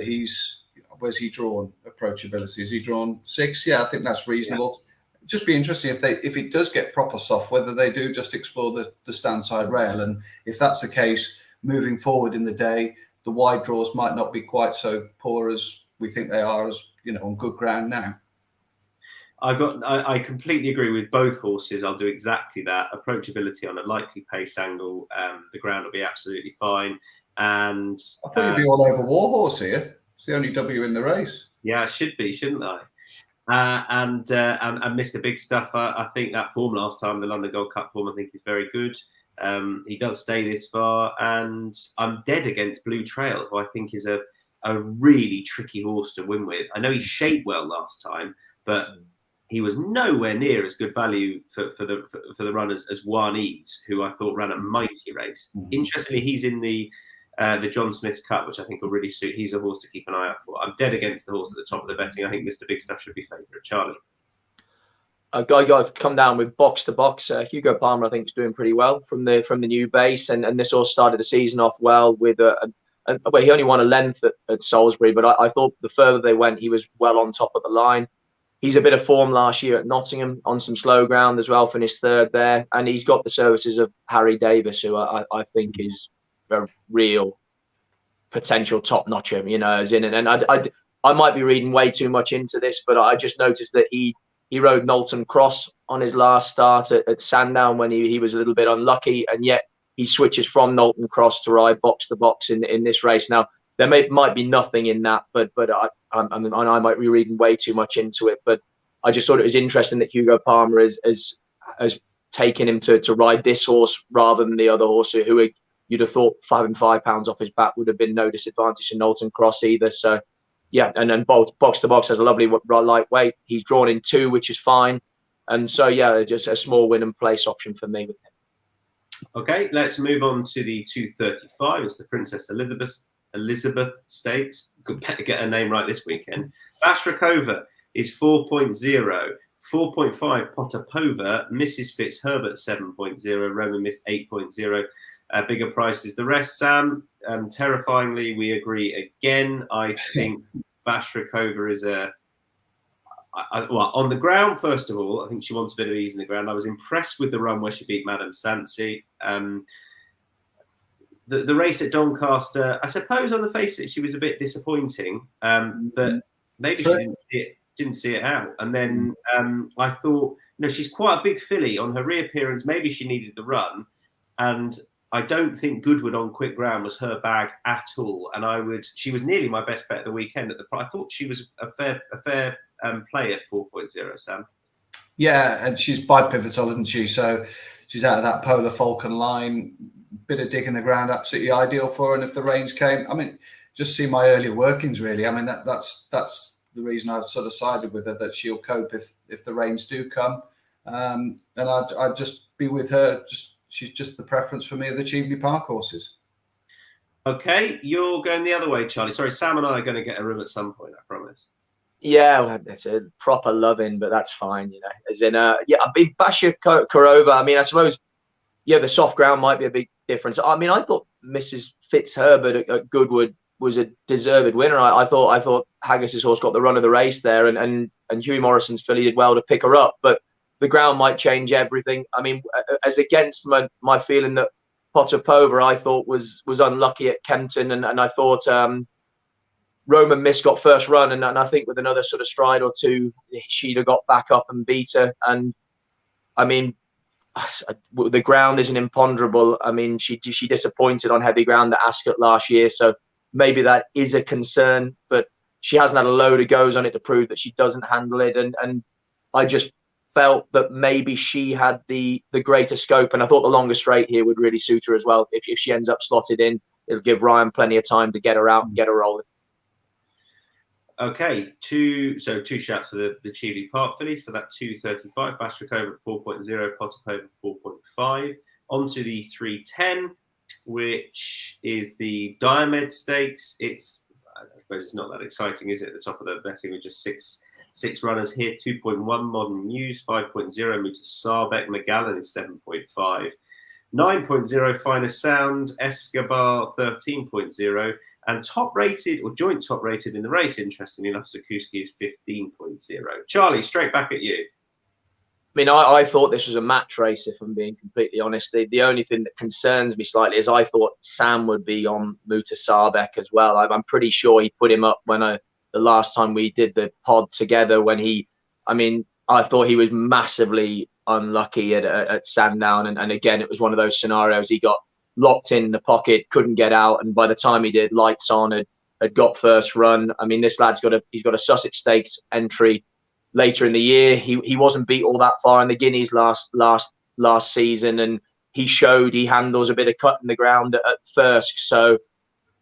where's he drawn? Approachability. Is he drawn 6? Yeah, I think that's reasonable. Yeah. Just be interesting if it does get proper soft, whether they do just explore the stand side rail. And if that's the case, moving forward in the day, the wide draws might not be quite so poor as we think they are, as you know, on good ground now. I completely agree with both horses. I'll do exactly that. Approachability on a likely pace angle. The ground will be absolutely fine. And I'll probably be all over Warhorse here. It's the only W in the race. Yeah, it should be, shouldn't I? And Mr. Big Stuff, I think that form last time, the London Gold Cup form, I think is very good. He does stay this far, and I'm dead against Blue Trail, who I think is a really tricky horse to win with. I know he shaped well last time, but he was nowhere near as good value for the runners as One Ease, who I thought ran a mighty race. Mm-hmm. Interestingly, he's in the John Smith's Cup, which I think will really suit. He's a horse to keep an eye out for. I'm dead against the horse at the top of the betting. I think Mr. Big Stuff should be favourite. Charlie. A guy got come down with box to box. Hugo Palmer, I think, is doing pretty well from the new base, and this horse started the season off well with well, he only won a length at Salisbury, but I thought the further they went, he was well on top of the line. He's a bit of form last year at Nottingham on some slow ground as well, finished 3rd there, and he's got the services of Harry Davis, who I think is a real potential top notcher, you know, as in, and I might be reading way too much into this, but I just noticed that he rode Knowlton Cross on his last start at Sandown when he was a little bit unlucky, and yet he switches from Knowlton Cross to ride box to box in this race. Now there might be nothing in that, but I might be reading way too much into it. But I just thought it was interesting that Hugo Palmer has taken him to ride this horse rather than the other horse, who you'd have thought £5 off his back would have been no disadvantage to Knowlton Cross either. So yeah, and then box to box has a lovely lightweight. He's drawn in 2, which is fine. And so yeah, just a small win and place option for me with him. Okay, let's move on to the 235. It's the Princess Elizabeth Stakes. Could better get her name right this weekend. Bashrakova is 4.0. 4.5 Potapova, Mrs. Fitzherbert 7.0, Roman Mist 8.0. Bigger prices. The rest, Sam, terrifyingly, we agree again. I think Bashrakova is well, on the ground, first of all, I think she wants a bit of ease in the ground. I was impressed with the run where she beat Madame Sancy. The race at Doncaster, I suppose on the face of it, she was a bit disappointing, but maybe she didn't see it out. And then I thought, she's quite a big filly. On her reappearance, maybe she needed the run. And I don't think Goodwood on quick ground was her bag at all. And she was nearly my best bet of the weekend. I thought she was a fair play at 4.0, Sam. Yeah, and she's bipivotal, isn't she? So she's out of that Polar Falcon line. Bit of dig in the ground, absolutely ideal for her. And if the rains came, I mean, just see my earlier workings, really. I mean, that's the reason I've sort of sided with her, that she'll cope if the rains do come. And I'd just be with her. She's just the preference for me of the Cheveley Park horses. Okay, you're going the other way, Charlie. Sorry, Sam and I are going to get a room at some point, I promise. Yeah, well, it's a proper loving, but that's fine, As in, I've been Bashrakova. I mean, I suppose, the soft ground might be a big difference. I mean, I thought Mrs. Fitzherbert at Goodwood was a deserved winner. I thought Haggis's horse got the run of the race there, and Hughie Morrison's filly did well to pick her up, but the ground might change everything. I mean, as against my feeling that Potapova, I thought was unlucky at Kempton, and I thought Roman Miss got first run, and I think with another sort of stride or two, she'd have got back up and beat her. And I mean, the ground isn't imponderable. I mean, she disappointed on heavy ground at Ascot last year, so maybe that is a concern. But she hasn't had a load of goes on it to prove that she doesn't handle it. And I just felt that maybe she had the greater scope, and I thought the longer straight here would really suit her as well. If she ends up slotted in, it'll give Ryan plenty of time to get her out and get her rolling. Okay, two shouts for the Cheveley Park fillies for that 235. Bastrakova at 4.0, Potapova 4.5. On to the 310, which is the Diomed Stakes. I suppose it's not that exciting, is it? At the top of the betting with just six runners here. 2.1 Modern News, 5.0 Muta Sarbeck, McGallen is 7.5. 9.0 Finest Sound, Escobar 13.0. And top rated, or joint top rated in the race, interestingly enough, Zakuski is 15.0. Charlie, straight back at you. I mean, I thought this was a match race, if I'm being completely honest. The only thing that concerns me slightly is I thought Sam would be on Muta Sarbeck as well. I'm pretty sure he put him up when the last time we did the pod together, I thought he was massively unlucky at Sandown. And again, it was one of those scenarios. He got locked in the pocket, couldn't get out, and by the time he did, lights on, had got first run. I mean, this lad's got a Sussex Stakes entry later in the year. He wasn't beat all that far in the Guineas last season, and he showed he handles a bit of cut in the ground at first. So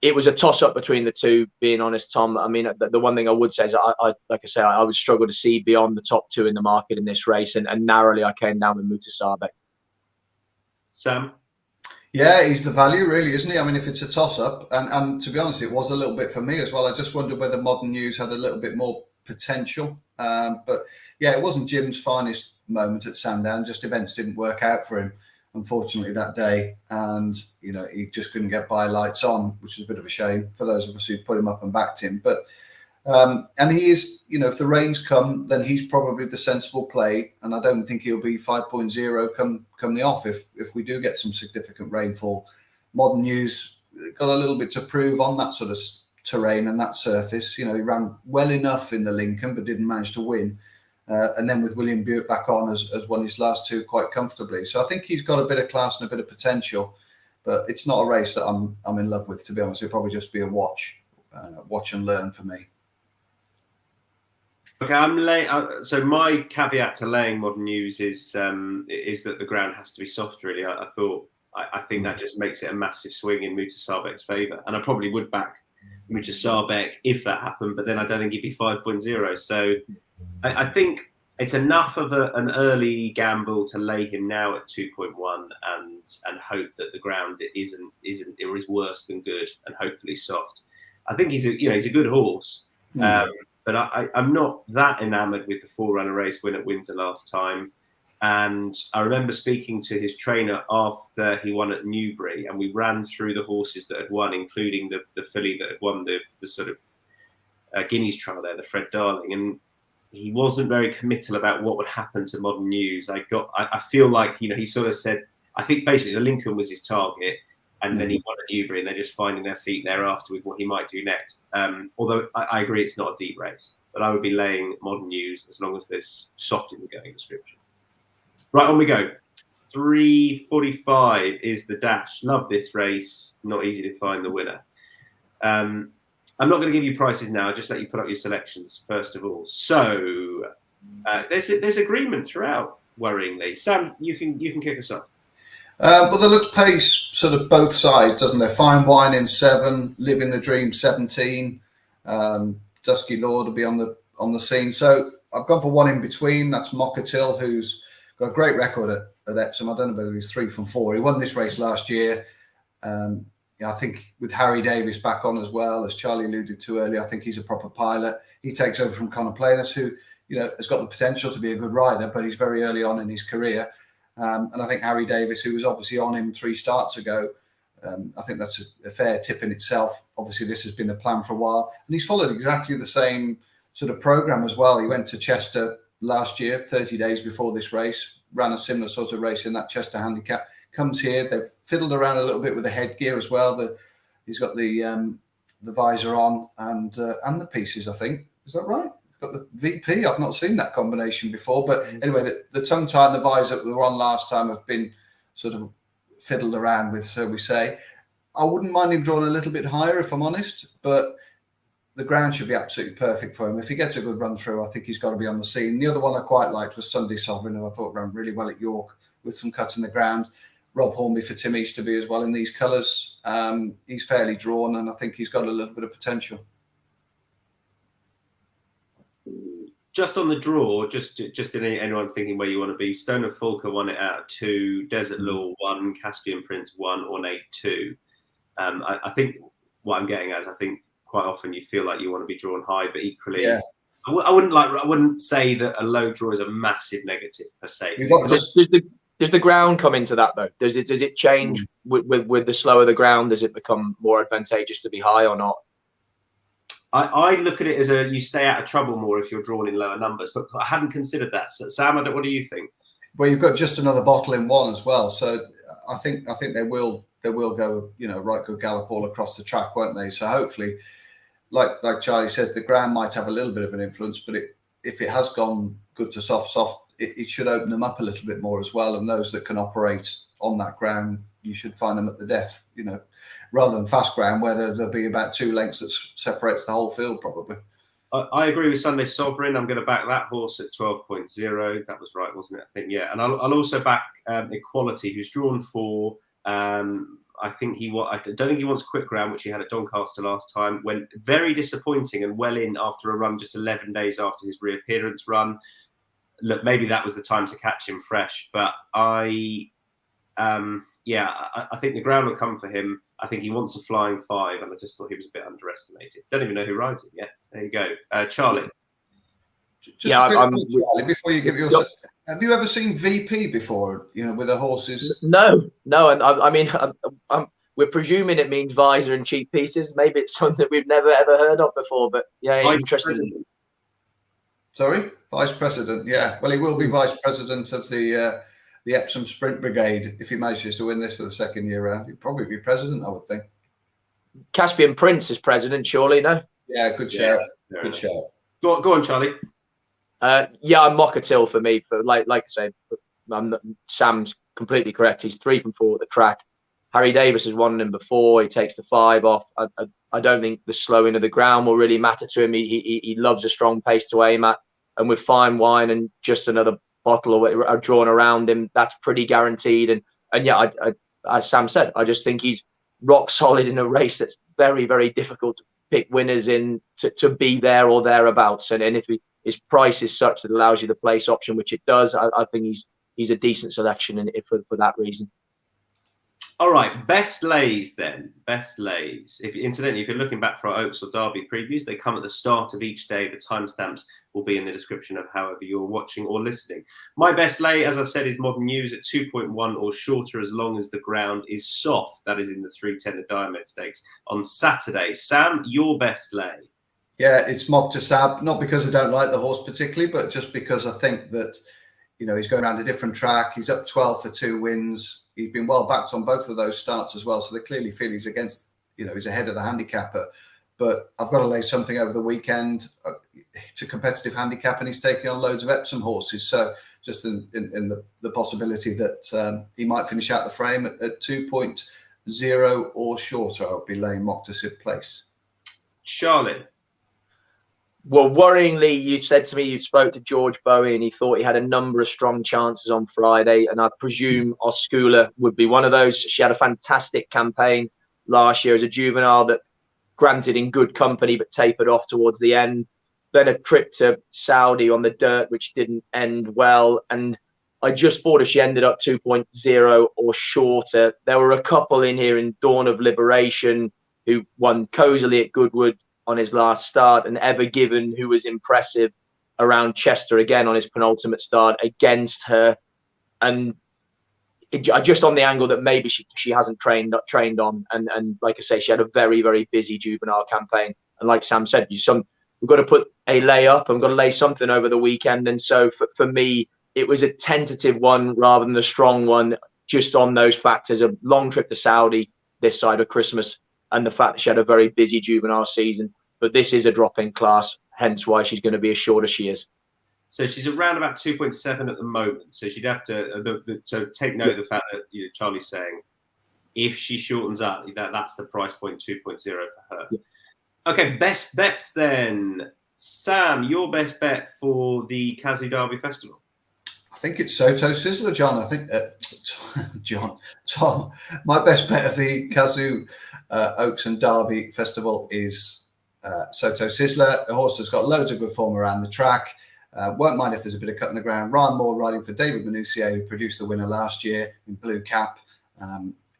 it was a toss up between the two, being honest, Tom. I mean, the one thing I would say is I would struggle to see beyond the top two in the market in this race, and narrowly I came down with Muta Sarbeck. Sam? Yeah, he's the value, really, isn't he? I mean, if it's a toss-up, and to be honest, it was a little bit for me as well. I just wondered whether Modern News had a little bit more potential. But yeah, it wasn't Jim's finest moment at Sandown. Just events didn't work out for him, unfortunately, that day. And, he just couldn't get by lights on, which is a bit of a shame for those of us who put him up and backed him. But and he is, if the rains come, then he's probably the sensible play. And I don't think he'll be 5.0 come the off if we do get some significant rainfall. Modern News got a little bit to prove on that sort of terrain and that surface. He ran well enough in the Lincoln, but didn't manage to win. And then with William Buick back on, has won his last two quite comfortably. So I think he's got a bit of class and a bit of potential, but it's not a race that I'm in love with, to be honest. It'll probably just be a watch and learn for me. Okay, so my caveat to laying Modern News is that the ground has to be soft. Really, I think that just makes it a massive swing in Muta Sarbeck's favour, and I probably would back Muta Sarbeck if that happened, but then I don't think he'd be 5.0. So I think it's enough of an early gamble to lay him now at 2.1 and hope that the ground isn't or is worse than good and hopefully soft. I think he's a good horse. But I'm not that enamoured with the four-runner race win at Windsor last time. And I remember speaking to his trainer after he won at Newbury, and we ran through the horses that had won, including the filly that had won the sort of Guineas trial there, the Fred Darling. And he wasn't very committal about what would happen to Modern News. I feel like, he sort of said, I think basically the Lincoln was his target. And then he won at Newbury, and they're just finding their feet thereafter with what he might do next. Although I agree it's not a deep race, but I would be laying Modern News as long as there's soft in the going description. Right, on we go. 3:45 is the dash. Love this race. Not easy to find the winner. I'm not going to give you prices now. I'll just let you put up your selections first of all. So there's agreement throughout, worryingly. Sam, you can kick us off. Well, there looks pace sort of both sides, doesn't there? Fine Wine in 7, Living the Dream 17, Dusky Lord will be on the scene. So I've gone for one in between. That's Mockatil, who's got a great record at Epsom. I don't know whether he's 3 from 4. He won this race last year. I think with Harry Davis back on as well, as Charlie alluded to earlier, I think he's a proper pilot. He takes over from Conor Planas, who has got the potential to be a good rider, but he's very early on in his career. And I think Harry Davis, who was obviously on him 3 starts ago, I think that's a fair tip in itself. Obviously, this has been the plan for a while. And he's followed exactly the same sort of programme as well. He went to Chester last year, 30 days before this race, ran a similar sort of race in that Chester Handicap. Comes here, they've fiddled around a little bit with the headgear as well. He's got the the visor on and the pieces, I think. Is that right? Got the VP. I've not seen that combination before. But anyway, the tongue tie and the visor that we were on last time have been sort of fiddled around with, so we say. I wouldn't mind him drawing a little bit higher, if I'm honest, but the ground should be absolutely perfect for him. If he gets a good run through, I think he's got to be on the scene. The other one I quite liked was Sunday Sovereign, who I thought ran really well at York with some cut in the ground. Rob Hornby for Tim Easterby as well in these colours. He's fairly drawn, and I think he's got a little bit of potential. Just on the draw, just in anyone's thinking where you want to be, Stone of Fulka won it out of 2, Desert Law 1, Caspian Prince 1, Ornate 2. I think what I'm getting at is I think quite often you feel like you want to be drawn high, but equally, yeah. I wouldn't say that a low draw is a massive negative per se. Does the ground come into that though? Does it change with the slower the ground? Does it become more advantageous to be high or not? I look at it as you stay out of trouble more if you're drawn in lower numbers, but I hadn't considered that. So, Sam, what do you think? Well, you've got just another bottle in one as well, so I think they will go, right good gallop all across the track, won't they? So hopefully, like Charlie says, the ground might have a little bit of an influence, but if it has gone good to soft, it should open them up a little bit more as well. And those that can operate on that ground, you should find them at the death, rather than fast ground where there'll be about 2 lengths that separates the whole field probably. I agree with Sunday Sovereign. I'm going to back that horse at 12.0. That was right, wasn't it? I think, yeah. And I'll also back Equality, who's drawn 4. I don't think he wants quick ground, which he had at Doncaster last time. Went very disappointing and well in after a run just 11 days after his reappearance run. Look, maybe that was the time to catch him fresh, but I think the ground will come for him. I think he wants a flying 5, and I just thought he was a bit underestimated. Don't even know who rides him yet. There you go, Charlie. Charlie, before you give your, have you ever seen VP before? With the horses? No, and I mean, we're presuming it means visor and cheap pieces. Maybe it's something that we've never ever heard of before. But yeah, Vice interesting. President. Sorry, Vice President. Yeah, well, he will be Vice President of the Epsom Sprint Brigade if he manages to win this for the second year round. He'd probably be president, I would think. Caspian Prince is president, surely, no? Yeah, good shout. Yeah, good shout. Go on, Charlie. I'm Mockatil for me. For like I say, Sam's completely correct. He's 3 from 4 at the track. Harry Davis has won him before. He takes the 5 off. I don't think the slowing of the ground will really matter to him. He loves a strong pace to aim at, and with fine wine and just another bottle are drawn around him, that's pretty guaranteed. And yeah, I as Sam said, I just think he's rock solid in a race that's very, very difficult to pick winners in to be there or thereabouts. And if his price is such that allows you the place option, which it does, I think he's a decent selection for that reason. All right, best lays then. Best lays. Incidentally, if you're looking back for our Oaks or Derby previews, they come at the start of each day. The timestamps will be in the description of however you're watching or listening. My best lay, as I've said, is Modern News at 2.1 or shorter as long as the ground is soft. That is in the 310 at Diomed Stakes on Saturday. Sam, your best lay. Yeah, it's Mock to Sab, not because I don't like the horse particularly, but just because I think that, he's going around a different track. He's up 12 for 2 wins. He's been well backed on both of those starts as well. So they clearly feel he's against, he's ahead of the handicapper. But I've got to lay something over the weekend. It's a competitive handicap and he's taking on loads of Epsom horses. So just in the possibility that he might finish out the frame at 2.0 or shorter, I'll be laying Mock to Sid Place. Charlotte. Well, worryingly, you said to me you spoke to George Bowie and he thought he had a number of strong chances on Friday. And I presume Oscula would be one of those. She had a fantastic campaign last year as a juvenile that granted in good company, but tapered off towards the end. Then a trip to Saudi on the dirt, which didn't end well. And I just thought if she ended up 2.0 or shorter, there were a couple in here in Dawn of Liberation who won cozily at Goodwood on his last start, and Ever Given, who was impressive around Chester again on his penultimate start against her. And just on the angle that maybe she hasn't trained on. And like I say, she had a very, very busy juvenile campaign. And like Sam said, we've got to put a lay up and we've got to lay something over the weekend. And so for me, it was a tentative one rather than a strong one, just on those factors. A long trip to Saudi this side of Christmas and the fact that she had a very busy juvenile season. But this is a drop in class, hence why she's going to be as short as she is. So she's around about 2.7 at the moment. So she'd have to so take note of the fact that Charlie's saying if she shortens up, that's the price point 2.0 for her. Yeah. Okay, best bets then. Sam, your best bet for the Cazoo Derby Festival? I think it's Soto Sizzler, John. I think Tom. My best bet of the Cazoo Oaks and Derby Festival is Soto Sizzler. The horse has got loads of good form around the track. Won't mind if there's a bit of cut in the ground. Ryan Moore riding for David Minucier, who produced the winner last year in blue cap.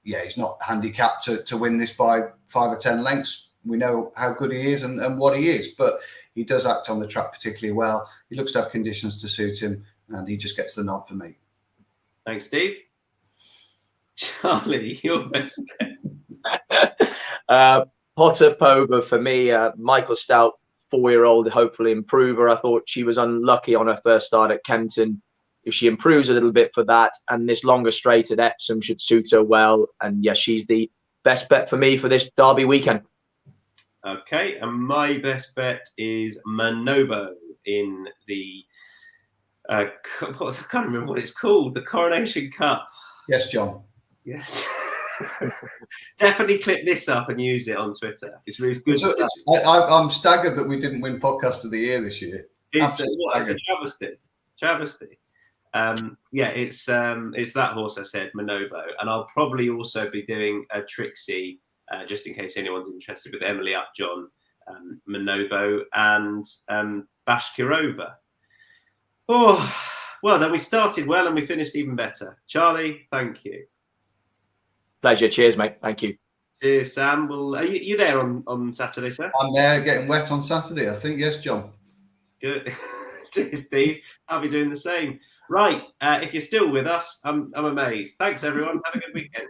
He's not handicapped to win this by 5 or 10 lengths. We know how good he is and what he is, but he does act on the track particularly well. He looks to have conditions to suit him, and he just gets the nod for me. Thanks, Steve. Charlie, your best bet? Potter Pova for me. Michael Stout, 4-year-old, hopefully improver. I thought she was unlucky on her first start at Kempton. If she improves a little bit for that, and this longer straight at Epsom should suit her well. And yeah, she's the best bet for me for this Derby weekend. Okay, and my best bet is Manobo in the I can't remember what it's called, the Coronation Cup. Yes, John. Yes. Definitely clip this up and use it on Twitter. It's really good stuff. I'm staggered that we didn't win Podcast of the Year this year. It's a travesty. It's that horse I said, Manobo, and I'll probably also be doing a Trixie, just in case anyone's interested, with Emily Upjohn, Manobo, and Bashkirova. Oh, well, then we started well and we finished even better. Charlie, thank you. Pleasure. Cheers, mate. Thank you. Cheers, Sam. Well, are you there on Saturday, sir? I'm there getting wet on Saturday, I think. Yes, John. Good. Cheers, Steve. I'll be doing the same. Right. If you're still with us, I'm amazed. Thanks, everyone. Have a good weekend.